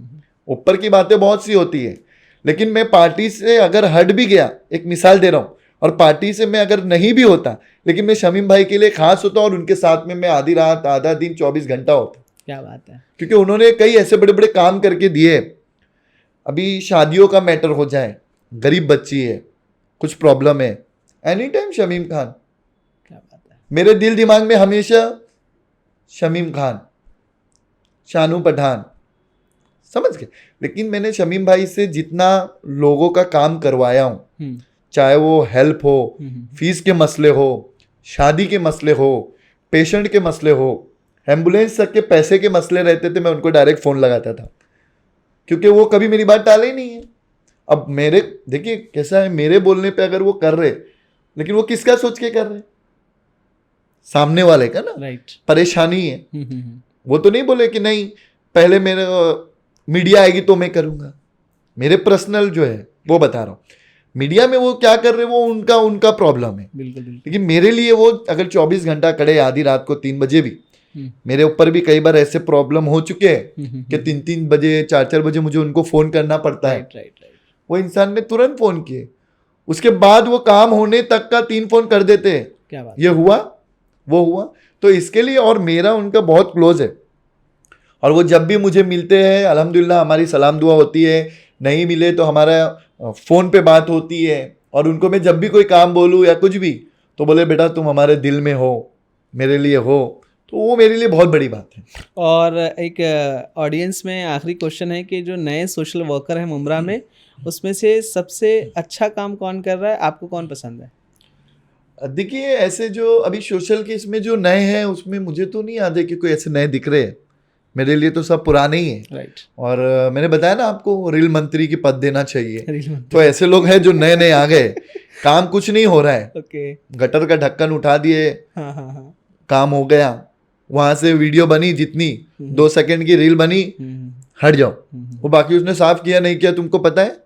Speaker 2: ऊपर की बातें बहुत सी होती है, लेकिन मैं पार्टी से अगर हट भी गया, एक मिसाल दे रहा हूँ, और पार्टी से मैं अगर नहीं भी होता, लेकिन मैं शमीम भाई के लिए खास होता और उनके साथ में मैं आधी रात, आधा दिन, 24 घंटा होता।
Speaker 1: क्या बात है।
Speaker 2: क्योंकि उन्होंने कई ऐसे बड़े बड़े काम करके दिए। अभी शादियों का मैटर हो जाए, गरीब बच्ची है, कुछ प्रॉब्लम है, एनी टाइम शमीम खान।
Speaker 1: क्या बात है।
Speaker 2: मेरे दिल दिमाग में हमेशा शमीम खान, शानू पठान, समझ गए? लेकिन मैंने शमीम भाई से जितना लोगों का काम करवाया हूँ, चाहे वो हेल्प हो, फीस के मसले हो, शादी के मसले हो, पेशेंट के मसले हो, एम्बुलेंस तक के पैसे के मसले रहते थे, मैं उनको डायरेक्ट फ़ोन लगाता था, क्योंकि वो कभी मेरी बात टाले ही नहीं है। अब मेरे देखिए कैसा है, मेरे बोलने पे अगर वो कर रहे, लेकिन वो किसका सोच के कर रहे? सामने वाले का ना।
Speaker 1: राइट।
Speaker 2: परेशानी है। वो तो नहीं बोले कि नहीं पहले मेरे मीडिया आएगी तो मैं करूँगा। मेरे पर्सनल जो है वो बता रहा हूँ। मीडिया में वो क्या कर रहे, वो उनका प्रॉब्लम है।
Speaker 1: बिल्कुल बिल्कुल।
Speaker 2: लेकिन मेरे लिए वो अगर 24 घंटा खड़े, आधी रात को 3 बजे भी, मेरे ऊपर भी कई बार ऐसे प्रॉब्लम हो चुके हैं कि 3-3 बजे, 4-4 बजे मुझे उनको फ़ोन करना पड़ता है।
Speaker 1: राइट।
Speaker 2: वो इंसान ने तुरंत फ़ोन किए, उसके बाद वो काम होने तक का 3 फ़ोन कर देते हैं।
Speaker 1: क्या बात।
Speaker 2: ये हुआ, वो हुआ। तो इसके लिए और मेरा उनका बहुत क्लोज है, और वो जब भी मुझे मिलते हैं, अल्हम्दुलिल्लाह हमारी सलाम दुआ होती है। नहीं मिले तो हमारा फ़ोन पे बात होती है। और उनको मैं जब भी कोई काम बोलूँ या कुछ भी, तो बोले बेटा तुम हमारे दिल में हो, मेरे लिए हो, तो वो मेरे लिए बहुत बड़ी बात है।
Speaker 1: और एक ऑडियंस में आखिरी क्वेश्चन है कि जो नए सोशल वर्कर हैं मुमरा में, उसमें से सबसे अच्छा काम कौन कर रहा है, आपको कौन पसंद है?
Speaker 2: देखिए ऐसे जो अभी सोशल के इसमें जो नए हैं, उसमें मुझे तो नहीं याद है कि कोई ऐसे नए दिख रहे हैं। मेरे लिए तो सब पुराने ही हैं।
Speaker 1: राइट।
Speaker 2: और मैंने बताया ना आपको, रेल मंत्री की पद देना चाहिए। तो ऐसे लोग हैं जो नए नए आ गए, काम कुछ नहीं हो रहा है।
Speaker 1: ओके।
Speaker 2: गटर का ढक्कन उठा दिए, काम हो गया। वहां से वीडियो बनी जितनी, 2 सेकंड की रील बनी, हट जाओ। वो बाकी उसने साफ किया नहीं किया तुमको पता है,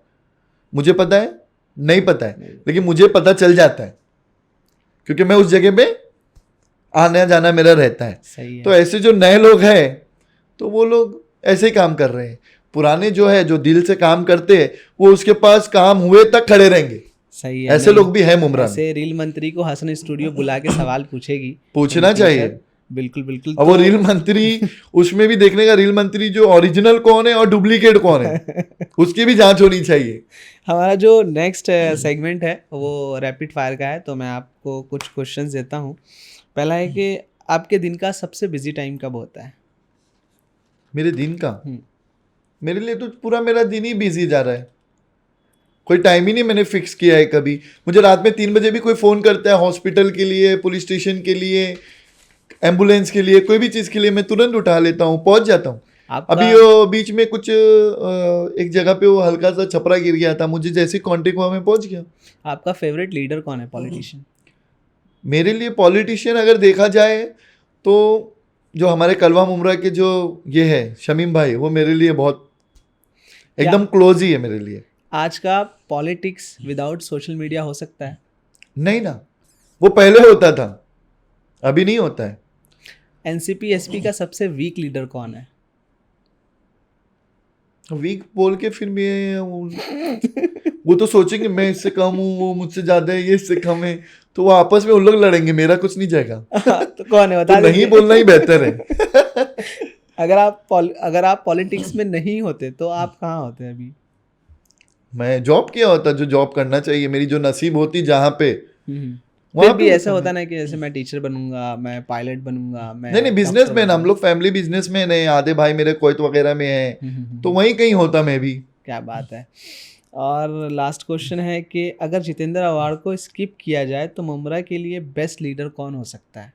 Speaker 2: मुझे पता है, नहीं पता है, लेकिन मुझे पता चल जाता है क्योंकि मैं उस जगह पे आना जाना मेरा रहता है।
Speaker 1: सही है।
Speaker 2: तो ऐसे जो नए लोग हैं तो वो लोग ऐसे ही काम कर रहे हैं। पुराने जो है जो दिल से काम करते हैं वो उसके पास काम हुए तक खड़े रहेंगे।
Speaker 1: सही है।
Speaker 2: ऐसे लोग भी हैं मुमरा में।
Speaker 1: ऐसे रील मंत्री को हसन स्टूडियो बुला के सवाल पूछेगी,
Speaker 2: पूछना चाहिए।
Speaker 1: बिल्कुल बिल्कुल।
Speaker 2: अब वो रील मंत्री उसमें भी देखने का, रील मंत्री जो ओरिजिनल कौन है और डुप्लीकेट कौन है उसकी भी जांच होनी चाहिए।
Speaker 1: हमारा जो नेक्स्ट सेगमेंट है वो रैपिड फायर का है, तो मैं आपको कुछ क्वेश्चंस देता हूँ। पहला है कि आपके दिन का सबसे बिजी टाइम कब होता है?
Speaker 2: मेरे दिन का, मेरे लिए तो पूरा मेरा दिन ही बिजी जा रहा है। कोई टाइम ही नहीं मैंने फिक्स किया है कभी। मुझे रात में 3 बजे भी कोई फ़ोन करता है हॉस्पिटल के लिए, पुलिस स्टेशन के लिए, एम्बुलेंस के लिए, कोई भी चीज़ के लिए मैं तुरंत उठा लेता हूँ, पहुँच जाता हूँ। अभी वो बीच में कुछ एक जगह पे वो हल्का सा छपरा गिर गया था, मुझे जैसे कांटेक्ट हुआ मैं पहुँच गया।
Speaker 1: आपका फेवरेट लीडर कौन है, पॉलिटिशियन?
Speaker 2: मेरे लिए पॉलिटिशियन अगर देखा जाए तो जो हमारे कलवा मुमरा के जो ये है शमीम भाई, वो मेरे लिए बहुत एकदम क्लोज ही है मेरे लिए।
Speaker 1: आज का पॉलिटिक्स विदाउट सोशल मीडिया हो सकता है?
Speaker 2: नहीं ना, वो पहले होता था, अभी नहीं होता है।
Speaker 1: एनसीपी एसपी का सबसे वीक लीडर कौन है?
Speaker 2: वीक बोल के फिर मैं वो तो सोचेंगे मैं इससे कम हूँ, वो मुझसे ज्यादा है, ये इससे कम है, तो वो आपस में उन लोग लड़ेंगे, मेरा कुछ नहीं जाएगा।
Speaker 1: तो कौन है बता
Speaker 2: तो नहीं बोलना ही बेहतर है।
Speaker 1: अगर आप पॉलिटिक्स में नहीं होते तो आप कहाँ होते अभी?
Speaker 2: मैं जॉब किया होता जो जॉब करना चाहिए, मेरी जो नसीब होती जहाँ पे,
Speaker 1: फिर भी ऐसा होता ना कि जैसे मैं टीचर बनूंगा, मैं पायलट बनूंगा, मैं
Speaker 2: नहीं बिजनेसमैन, हम लोग फैमिली बिजनेसमैन है, आधे भाई मेरे कोयत वगैरह में है, तो वहीं कहीं होता मैं भी।
Speaker 1: क्या बात है। और लास्ट क्वेश्चन है कि अगर जितेंद्र अवार्ड को स्किप किया जाए तो मुमरा के लिए बेस्ट लीडर कौन हो सकता है?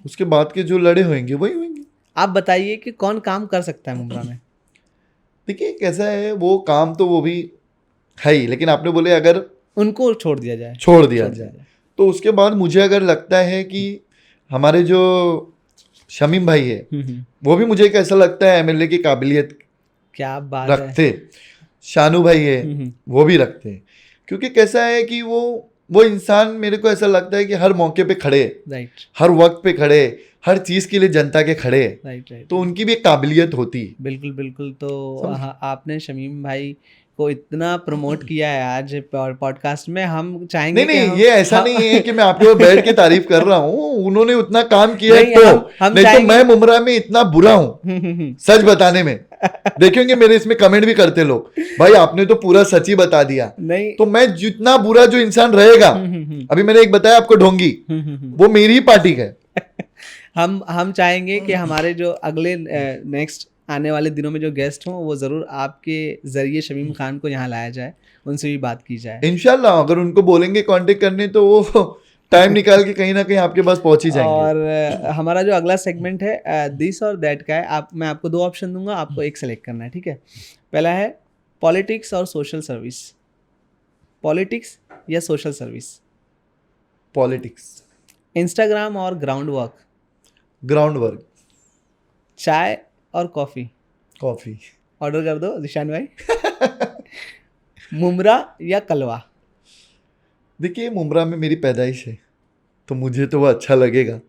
Speaker 2: उसके बाद के जो लड़े होंगे वही होंगे।
Speaker 1: आप बताइए कि कौन काम कर सकता है मुमरा में?
Speaker 2: देखिए कैसा है, वो काम तो वो भी है ही, लेकिन आपने बोले अगर
Speaker 1: उनको छोड़ दिया जाए,
Speaker 2: छोड़ दिया जाए तो उसके बाद मुझे अगर लगता है कि हमारे जो शमीम भाई है वो भी मुझे कैसा लगता है एमएलए की काबिलियत
Speaker 1: क्या बात
Speaker 2: रखते। शानू भाई है वो भी रखते हैं, क्योंकि कैसा है कि वो इंसान मेरे को ऐसा लगता है कि हर मौके पे खड़े,
Speaker 1: राइट,
Speaker 2: हर वक्त पे खड़े, हर चीज के लिए जनता के खड़े,
Speaker 1: राइट,
Speaker 2: तो उनकी भी एक काबिलियत होती है।
Speaker 1: बिल्कुल बिल्कुल। तो आपने शमीम भाई को इतना प्रमोट किया है आज पॉडकास्ट में, हम चाहेंगे
Speaker 2: नहीं ये ऐसा नहीं है कि मैं आपके ऊपर बैठ के तारीफ कर रहा हूँ, उन्होंने उतना काम किया है नहीं तो मैं मुमरा में इतना बुरा हूँ सच बताने में। देखेंगे मेरे इसमें कमेंट भी करते लोग, भाई आपने तो पूरा सच ही बता दिया।
Speaker 1: नहीं
Speaker 2: तो मैं जितना बुरा जो इंसान रहेगा, अभी मैंने एक बताया आपको ढोंगी, वो मेरी ही पार्टी का है।
Speaker 1: हम चाहेंगे कि हमारे जो अगले नेक्स्ट आने वाले दिनों में जो गेस्ट हों वो ज़रूर आपके ज़रिए शमीम खान को यहाँ लाया जाए, उनसे भी बात की जाए
Speaker 2: इंशाल्लाह। अगर उनको बोलेंगे कांटेक्ट करने तो वो टाइम निकाल के कहीं ना कहीं आपके पास पहुंच ही जाएंगे।
Speaker 1: और हमारा जो अगला सेगमेंट है दिस और दैट का है। मैं आपको 2 ऑप्शन दूंगा, आपको एक सेलेक्ट करना है, ठीक है? पहला है पॉलिटिक्स और सोशल सर्विस। पॉलिटिक्स या सोशल सर्विस?
Speaker 2: पॉलिटिक्स।
Speaker 1: इंस्टाग्राम और ग्राउंड वर्क?
Speaker 2: Ground work.
Speaker 1: चाय और कॉफ़ी?
Speaker 2: कॉफ़ी।
Speaker 1: ऑर्डर कर दो जिशान भाई। मुमरा या कलवा?
Speaker 2: देखिए मुमरा में मेरी पैदाइश है तो मुझे तो वो अच्छा लगेगा,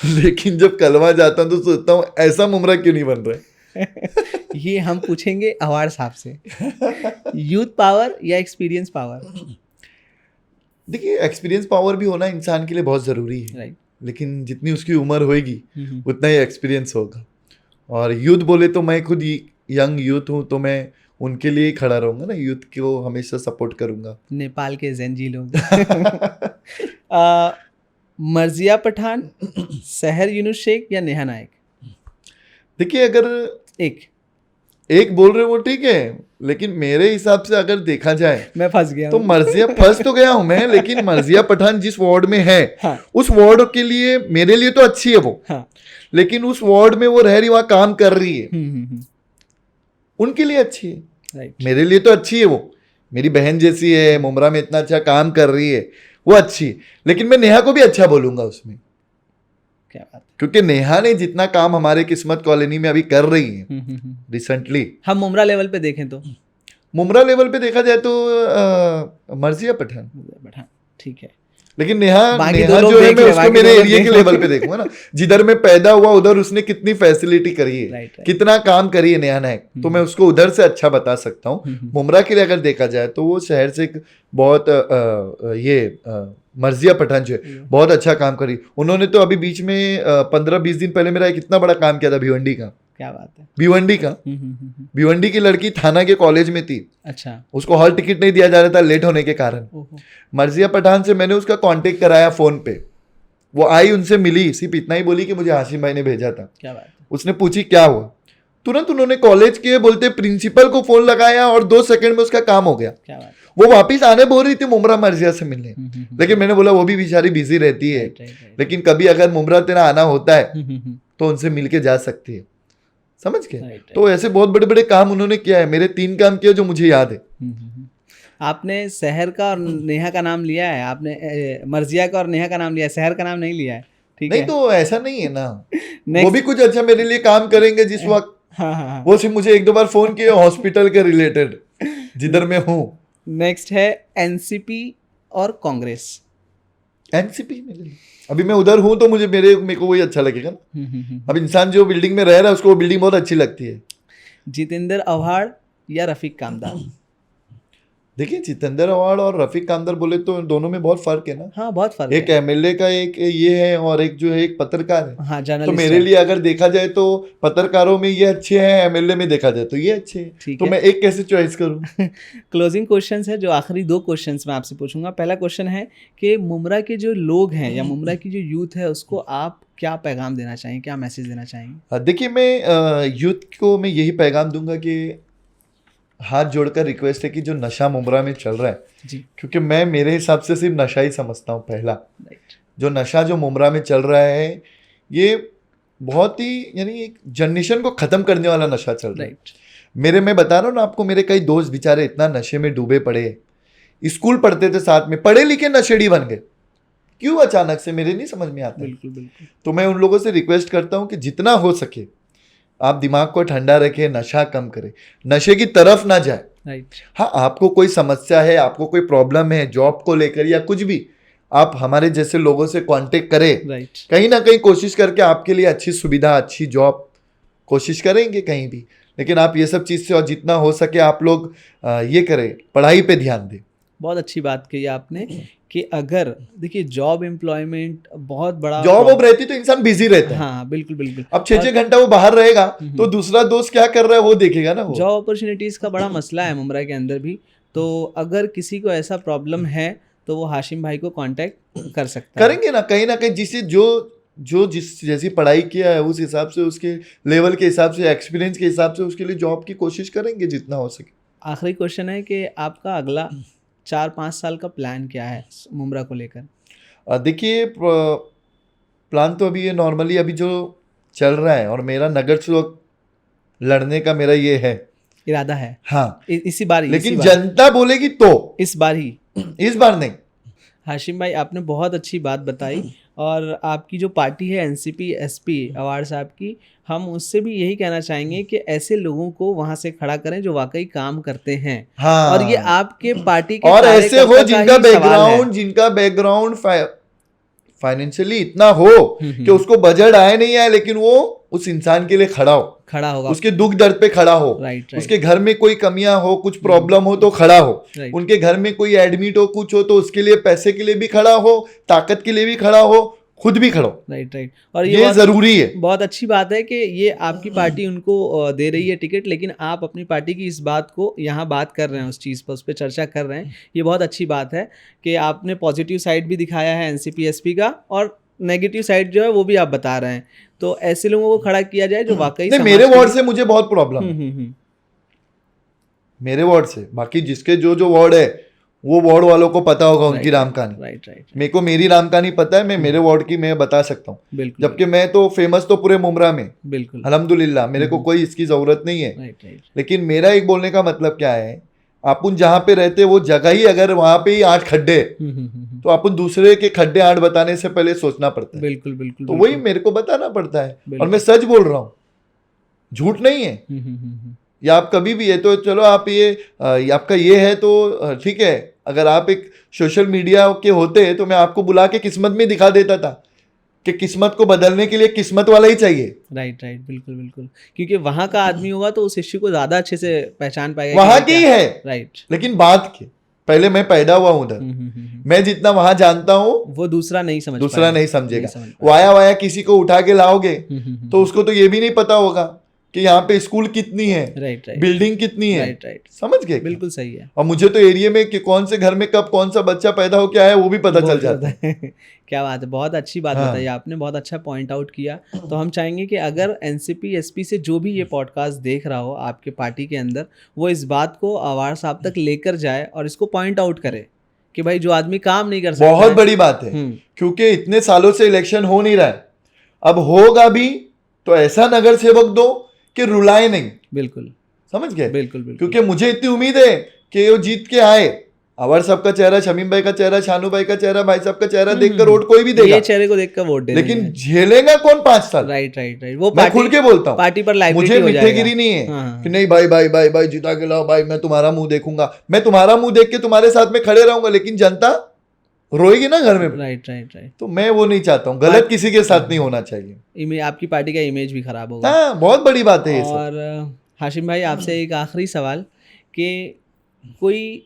Speaker 2: लेकिन जब कलवा जाता हूँ तो सोचता हूँ ऐसा मुमरा क्यों नहीं बन रहा है।
Speaker 1: ये हम पूछेंगे अवार्ड साहब से। यूथ पावर या एक्सपीरियंस पावर?
Speaker 2: देखिए एक्सपीरियंस पावर भी होना इंसान के लिए बहुत ज़रूरी है,
Speaker 1: राइट,
Speaker 2: लेकिन जितनी उसकी उम्र होएगी उतना ही एक्सपीरियंस होगा। और यूथ बोले तो मैं खुद यंग यूथ हूँ, तो मैं उनके लिए ही खड़ा रहूँगा ना, यूथ को हमेशा सपोर्ट करूँगा।
Speaker 1: नेपाल के ज़ेनजी लोग। मर्जिया पठान, सहर यूनुस शेख या नेहा नायक?
Speaker 2: देखिए अगर एक बोल रहे हो वो ठीक है, लेकिन मेरे हिसाब से अगर देखा जाए
Speaker 1: मैं फंस गया
Speaker 2: तो मर्जिया फंस तो गया हूं मैं, लेकिन मर्जिया पठान जिस वार्ड में है उस वार्ड के लिए मेरे लिए तो अच्छी है वो, लेकिन उस वार्ड में वो रह रही, वहां काम कर रही है, उनके लिए अच्छी है। मेरे लिए तो अच्छी है, वो मेरी बहन जैसी है, मुमरा में इतना अच्छा काम कर रही है, वो अच्छी है, लेकिन मैं नेहा को भी अच्छा बोलूंगा उसमें।
Speaker 1: क्या बात है।
Speaker 2: क्योंकि नेहा ने जितना काम हमारे किस्मत कॉलोनी में अभी कर रही है रिसेंटली,
Speaker 1: हम मुमरा लेवल पे देखें तो
Speaker 2: मुमरा लेवल पे देखा जाए तो मर्जिया पठान,
Speaker 1: ठीक है,
Speaker 2: लेकिन नेहा
Speaker 1: बाकी
Speaker 2: नेहा
Speaker 1: दो लोग
Speaker 2: जो है
Speaker 1: देख
Speaker 2: मैं
Speaker 1: ले,
Speaker 2: उसको
Speaker 1: बाकी
Speaker 2: मेरे
Speaker 1: दो लोग
Speaker 2: एरिया
Speaker 1: देख
Speaker 2: के
Speaker 1: ले।
Speaker 2: लेवल पे देखूंगा ना, जिधर मैं पैदा हुआ उधर उसने कितनी फैसिलिटी करी है,
Speaker 1: राइट,
Speaker 2: कितना काम करी है नेहा ने, तो मैं उसको उधर से अच्छा बता सकता हूँ। मुमरा के लिए अगर देखा जाए तो वो शहर से एक बहुत मर्जिया पठान जो है बहुत अच्छा काम करी। उन्होंने तो अभी बीच में 15-20 दिन पहले मेरा एक इतना बड़ा काम किया था भिवंडी का,
Speaker 1: क्या बात है,
Speaker 2: भिवंडी का, भिवंडी की लड़की थाना के कॉलेज में थी,
Speaker 1: अच्छा,
Speaker 2: उसको हॉल टिकट नहीं दिया जा रहा था लेट होने के कारण। मर्जिया पठान से मैंने उसका कांटेक्ट कराया फोन पे, वो आई, उनसे मिली, सिर्फ इतना ही बोली कि मुझे हाशिम भाई ने भेजा था।
Speaker 1: क्या बात है,
Speaker 2: उसने पूछी क्या हुआ, तुरंत उन्होंने कॉलेज के बोलते प्रिंसिपल को फोन लगाया और 2 सेकंड में उसका काम हो गया।
Speaker 1: क्या बात है,
Speaker 2: वो वापिस आने बोल रही थी मुमरा मर्जिया से मिलने, लेकिन मैंने बोला वो भी बेचारी बिजी रहती है, लेकिन कभी अगर मुमरा तेरा आना होता है तो उनसे मिलके जा सकती है, समझ गए। तो ऐसे बहुत बड़े बड़े काम उन्होंने किया है, मेरे 3 काम किए जो मुझे याद है।
Speaker 1: आपने शहर का और नेहा का नाम लिया है, आपने मर्जिया का और नेहा का नाम लिया है, शहर का नाम नहीं लिया है, ठीक है।
Speaker 2: नहीं तो ऐसा नहीं है ना, वो भी कुछ अच्छा मेरे लिए काम करेंगे जिस वक्त।
Speaker 1: हाँ।
Speaker 2: वो सिर्फ मुझे 1-2 बार फोन किए हॉस्पिटल के रिलेटेड जिधर मैं हूँ।
Speaker 1: नेक्स्ट है एनसीपी और कांग्रेस।
Speaker 2: एनसीपी मेरे लिए अभी मैं उधर हूँ तो मेरे को वही अच्छा लगेगा ना। अब इंसान जो बिल्डिंग में रह रहा है उसको वो बिल्डिंग बहुत अच्छी लगती है।
Speaker 1: जितेंद्र आव्हाड या रफीक कामदार?
Speaker 2: देखिए जितेंद्र आव्हाड और रफीक कामदार बोले तो दोनों में बहुत फर्क है ना।
Speaker 1: हाँ बहुत फर्क
Speaker 2: एक एमएलए का एक ये है और एक जो है एक पत्रकार है।
Speaker 1: हाँ,
Speaker 2: तो मेरे लिए अगर देखा जाए तो पत्रकारों में ये अच्छे हैं, एमएलए में देखा जाए तो ये अच्छे हैं, तो मैं एक कैसे चॉइस करूं।
Speaker 1: क्लोजिंग क्वेश्चंस है जो आखिरी 2 क्वेश्चंस मैं आपसे पूछूंगा। पहला क्वेश्चन है कि मुमरा के जो लोग हैं या मुमरा की जो यूथ है उसको आप क्या पैगाम देना चाहेंगे, क्या मैसेज देना चाहेंगे?
Speaker 2: देखिए मैं यूथ को मैं यही पैगाम दूंगा कि हाथ जोड़कर रिक्वेस्ट है कि जो नशा मुमरा में चल रहा है
Speaker 1: जी,
Speaker 2: क्योंकि मैं मेरे हिसाब से सिर्फ नशा ही समझता हूँ। पहला जो नशा जो मुमरा में चल रहा है ये बहुत ही यानी एक जनरेशन को खत्म करने वाला नशा चल रहा है। मैं बता रहा हूँ ना आपको, मेरे कई दोस्त बेचारे इतना नशे में डूबे पड़े, स्कूल पढ़ते थे साथ में, पढ़े लिखे नशेड़ी बन गए, क्यों अचानक से मेरे नहीं समझ में आता।
Speaker 1: बिल्कुल।
Speaker 2: तो मैं उन लोगों से रिक्वेस्ट करता हूँ कि जितना हो सके आप दिमाग को ठंडा रखें, नशा कम करें, नशे की तरफ ना जाए। हाँ आपको कोई समस्या है, आपको कोई प्रॉब्लम है जॉब को लेकर या कुछ भी, आप हमारे जैसे लोगों से कांटेक्ट करें। कहीं ना कहीं कोशिश करके आपके लिए अच्छी सुविधा, अच्छी जॉब कोशिश करेंगे कहीं भी, लेकिन आप ये सब चीज़ से और जितना हो सके आप लोग ये करें, पढ़ाई पे ध्यान दें।
Speaker 1: बहुत अच्छी बात कही आपने कि अगर देखिए जॉब एम्प्लॉयमेंट बहुत बड़ा
Speaker 2: जॉब रहती तो इंसान बिजी रहता है।
Speaker 1: हाँ बिल्कुल।
Speaker 2: अब 6-6 घंटा वो बाहर रहेगा तो दूसरा दोस्त क्या कर रहा है वो देखेगा ना।
Speaker 1: जॉब अपॉर्चुनिटीज का बड़ा मसला है मुमरा के अंदर भी, तो अगर किसी को ऐसा प्रॉब्लम है तो वो हाशिम भाई को कांटेक्ट कर सकता है।
Speaker 2: करेंगे ना कहीं जिससे जो जिस जैसी पढ़ाई किया है उस हिसाब से, उसके लेवल के हिसाब से, एक्सपीरियंस के हिसाब से उसके लिए जॉब की कोशिश करेंगे जितना हो सके।
Speaker 1: आखिरी क्वेश्चन है कि आपका अगला 4-5 साल का प्लान क्या है मुमरा को लेकर? देखिए
Speaker 2: प्लान तो अभी ये नॉर्मली अभी जो चल रहा है और मेरा नगर चुनाव लड़ने का मेरा ये है
Speaker 1: इरादा है।
Speaker 2: हाँ
Speaker 1: इसी बार ही,
Speaker 2: लेकिन जनता बोलेगी तो
Speaker 1: इस बार ही,
Speaker 2: इस बार नहीं।
Speaker 1: हाशिम भाई आपने बहुत अच्छी बात बताई और आपकी जो पार्टी है एनसीपी एसपी आव्हाड साहब की, हम उससे भी यही कहना चाहेंगे कि ऐसे लोगों को वहां से खड़ा करें जो वाकई काम करते हैं।
Speaker 2: हाँ।
Speaker 1: और ये आपके पार्टी के
Speaker 2: और ऐसे हो जिनका बैकग्राउंड फाइनेंशियली इतना हो कि उसको बजट आए नहीं आए लेकिन वो उस इंसान के लिए खड़ा होगा, उसके दुख दर्द पे खड़ा हो, उसके घर में कोई कमियां हो, कुछ प्रॉब्लम हो तो खड़ा हो, उनके घर में कोई एडमिट हो, कुछ हो तो उसके लिए पैसे के लिए भी खड़ा हो, ताकत के लिए भी खड़ा हो, खुद भी खड़ो।
Speaker 1: राइट। और
Speaker 2: ये जरूरी है।
Speaker 1: बहुत अच्छी बात है कि ये आपकी पार्टी उनको दे रही है टिकट, लेकिन आप अपनी पार्टी की इस बात को यहाँ बात कर रहे हैं, उस चीज़ पर, उस पर चर्चा कर रहे हैं। ये बहुत अच्छी बात है कि आपने पॉजिटिव साइड भी दिखाया है एनसीपी एसपी का और नेगेटिव साइड जो है वो भी आप बता रहे हैं। तो ऐसे लोगों को खड़ा किया जाए जो वाकई
Speaker 2: मेरे वार्ड से मुझे बहुत प्रॉब्लम है, मेरे वार्ड से। बाकी जिसके जो वार्ड है वो वार्ड वालों को पता होगा उनकी राम कहानी। मेरे को मेरी राम कहानी पता है, मैं मेरे वार्ड की मैं बता सकता हूँ, जबकि मैं तो फेमस तो पूरे मुमरा में, बिल्कुल अल्हम्दुलिल्लाह, मेरे को कोई इसकी जरूरत नहीं है। लेकिन मेरा एक बोलने का मतलब क्या है, अपन जहाँ पे रहते वो जगह ही अगर वहां पे ही 8 खड्डे हैं, तो अपन दूसरे के खड्डे 8 बताने से पहले सोचना पड़ता है।
Speaker 1: बिल्कुल बिल्कुल।
Speaker 2: तो वही मेरे को बताना पड़ता है, और
Speaker 1: बिल्कुल।
Speaker 2: मैं सच बोल रहा हूँ, झूठ नहीं है। या आप कभी भी है तो चलो आप ये आपका ये है तो ठीक है, अगर आप एक सोशल मीडिया के होते तो मैं आपको बुला के किस्मत में दिखा देता था कि किस्मत को बदलने के लिए किस्मत वाला ही चाहिए।
Speaker 1: राइट राइट, बिल्कुल बिल्कुल, क्योंकि वहाँ का आदमी होगा तो उस इश्यू को ज्यादा अच्छे से पहचान पाएगा।
Speaker 2: वहां की ही है,
Speaker 1: राइट।
Speaker 2: लेकिन बात के पहले मैं पैदा हुआ हूं उधर, मैं जितना वहां जानता हूँ
Speaker 1: वो दूसरा नहीं समझ
Speaker 2: दूसरा
Speaker 1: पाएगा,
Speaker 2: नहीं समझेगा।
Speaker 1: समझ पाएगा।
Speaker 2: वाया वाया किसी को उठा के लाओगे तो उसको तो ये भी नहीं पता होगा कि यहाँ पे स्कूल कितनी है,
Speaker 1: राइट राइट,
Speaker 2: बिल्डिंग कितनी है।
Speaker 1: राइट राइट,
Speaker 2: समझ गए?
Speaker 1: बिल्कुल सही है।
Speaker 2: और मुझे तो एरिया में कि कौन से घर में कब कौन सा बच्चा पैदा हो के आया वो भी पता चल जाता है।
Speaker 1: क्या बात है, बहुत अच्छी बात
Speaker 2: हाँ।
Speaker 1: बताई आपने, बहुत अच्छा पॉइंट आउट किया। तो हम चाहेंगे कि अगर एनसीपी एसपी से जो भी ये पॉडकास्ट देख रहा हो आपके पार्टी के अंदर, वो इस बात को आवार साहब तक लेकर जाए और इसको पॉइंट आउट करे कि भाई जो आदमी काम नहीं कर सकता
Speaker 2: बहुत
Speaker 1: है,
Speaker 2: बड़ी बात है, क्योंकि इतने सालों से इलेक्शन हो नहीं रहा है, अब होगा भी तो ऐसा नगर सेवक दो कि रुलाए नहीं।
Speaker 1: बिल्कुल,
Speaker 2: समझ गए?
Speaker 1: बिल्कुल बिल्कुल,
Speaker 2: क्योंकि मुझे इतनी उम्मीद है कि वो जीत के आए, अवर साहब का चेहरा, शमीम भाई का चेहरा, शानू भाई का चेहरा, भाई साहब का चेहरा देखकर वोट कोई भी देगा,
Speaker 1: ये चेहरे को देखकर वोट दे
Speaker 2: लेकिन झेलेगा कौन 5 साल?
Speaker 1: राइट राइट राइट, वो
Speaker 2: मैं खुल के बोलता हूँ,
Speaker 1: पार्टी पर लाइबिलिटी
Speaker 2: मुझे
Speaker 1: हो जाएगा।
Speaker 2: मिठेगिरी नहीं है
Speaker 1: हाँ,
Speaker 2: कि नहीं भाई भाई भाई भाई जिता के लाओ भाई, मैं तुम्हारा मुंह देखूंगा, मैं तुम्हारा मुंह देख के तुम्हारे साथ में खड़े रहूंगा, लेकिन जनता रोएगी ना घर में।
Speaker 1: राइट राइट राइट,
Speaker 2: तो मैं वो नहीं चाहता हूँ, गलत किसी के साथ नहीं होना चाहिए।
Speaker 1: आपकी पार्टी का इमेज भी खराब होगा।
Speaker 2: हाँ, बहुत बड़ी बात है ये सब।
Speaker 1: और हाशिम भाई आपसे एक आखिरी सवाल कि कोई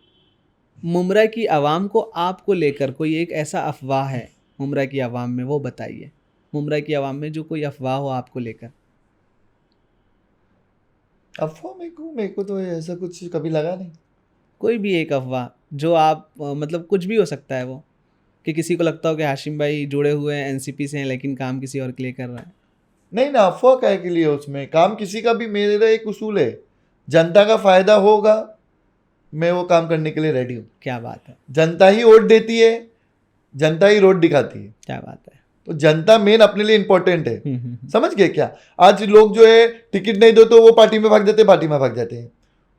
Speaker 1: मुमरा की आवाम को आपको लेकर कोई एक ऐसा अफवाह है मुमरा की आवाम में, वो बताइए। मुमरा की आवाम में जो कोई अफवाह हो आपको लेकर।
Speaker 2: अफवाह मेरे को तो ऐसा कुछ कभी लगा नहीं।
Speaker 1: कोई भी एक अफवाह जो आप मतलब कुछ भी हो सकता है वो, कि किसी को लगता हो कि हाशिम भाई जुड़े हुए हैं एनसीपी से हैं लेकिन काम किसी और के लिए कर रहा है।
Speaker 2: नहीं ना, अफवाह काहे के लिए, उसमें काम किसी का भी। मेरा एक उसूल है, जनता का फायदा होगा मैं वो काम करने के लिए रेडी हूँ।
Speaker 1: क्या बात है,
Speaker 2: जनता ही वोट देती है, जनता ही रोड दिखाती है,
Speaker 1: क्या बात है।
Speaker 2: तो जनता मेन अपने लिए इंपॉर्टेंट है। समझ गए क्या? आज लोग जो है टिकट नहीं दो तो वो पार्टी में भाग जाते, पार्टी में भाग जाते हैं,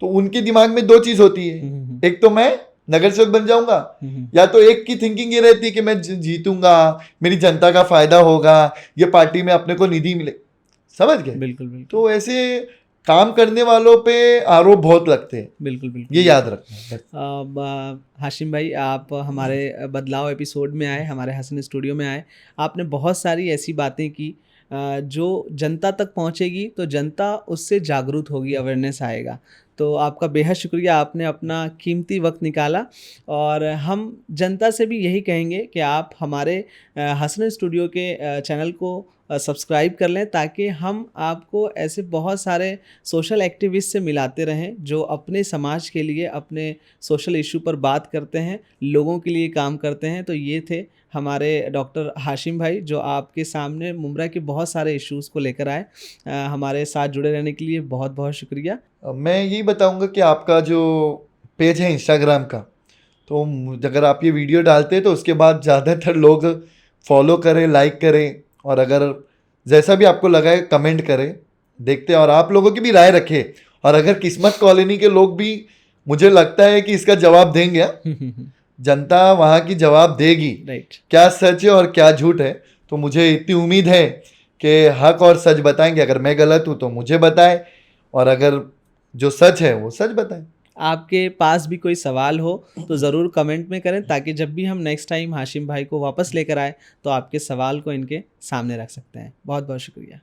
Speaker 2: तो उनके दिमाग में 2 चीज होती है, एक तो मैं नगर सेवक बन जाऊंगा, या तो एक की थिंकिंग ये रहती है कि मैं जीतूंगा, मेरी जनता का फायदा होगा, ये पार्टी में अपने को निधि मिले। समझ गए?
Speaker 1: बिल्कुल बिल्कुल,
Speaker 2: तो ऐसे काम करने वालों पे आरोप बहुत लगते हैं,
Speaker 1: बिल्कुल बिल्कुल,
Speaker 2: ये याद रखना।
Speaker 1: हाशिम भाई आप हमारे बदलाव एपिसोड में आए, हमारे हसन स्टूडियो में आए, आपने बहुत सारी ऐसी बातें की जो जनता तक पहुंचेगी तो जनता उससे जागरूक होगी, अवेयरनेस आएगा। तो आपका बेहद शुक्रिया, आपने अपना कीमती वक्त निकाला। और हम जनता से भी यही कहेंगे कि आप हमारे हसन स्टूडियो के चैनल को सब्सक्राइब कर लें, ताकि हम आपको ऐसे बहुत सारे सोशल एक्टिविस्ट से मिलाते रहें जो अपने समाज के लिए, अपने सोशल इशू पर बात करते हैं, लोगों के लिए काम करते हैं। तो ये थे हमारे डॉक्टर हाशिम भाई जो आपके सामने मुमरा के बहुत सारे इश्यूज़ को लेकर आए। हमारे साथ जुड़े रहने के लिए बहुत बहुत शुक्रिया।
Speaker 2: मैं यही बताऊंगा कि आपका जो पेज है इंस्टाग्राम का, तो अगर आप ये वीडियो डालते हैं तो उसके बाद ज़्यादातर लोग फॉलो करें, लाइक करें, और अगर जैसा भी आपको लगा है कमेंट करें, देखते हैं, और आप लोगों की भी राय रखें। और अगर किस्मत कॉलोनी के लोग भी, मुझे लगता है कि इसका जवाब देंगे, जनता वहाँ की जवाब देगी,
Speaker 1: राइट,
Speaker 2: क्या सच है और क्या झूठ है। तो मुझे इतनी उम्मीद है कि हक और सच बताएंगे। अगर मैं गलत हूँ तो मुझे बताएं, और अगर जो सच है वो सच बताएं।
Speaker 1: आपके पास भी कोई सवाल हो तो ज़रूर कमेंट में करें, ताकि जब भी हम नेक्स्ट टाइम हाशिम भाई को वापस लेकर आए तो आपके सवाल को इनके सामने रख सकते हैं। बहुत बहुत शुक्रिया।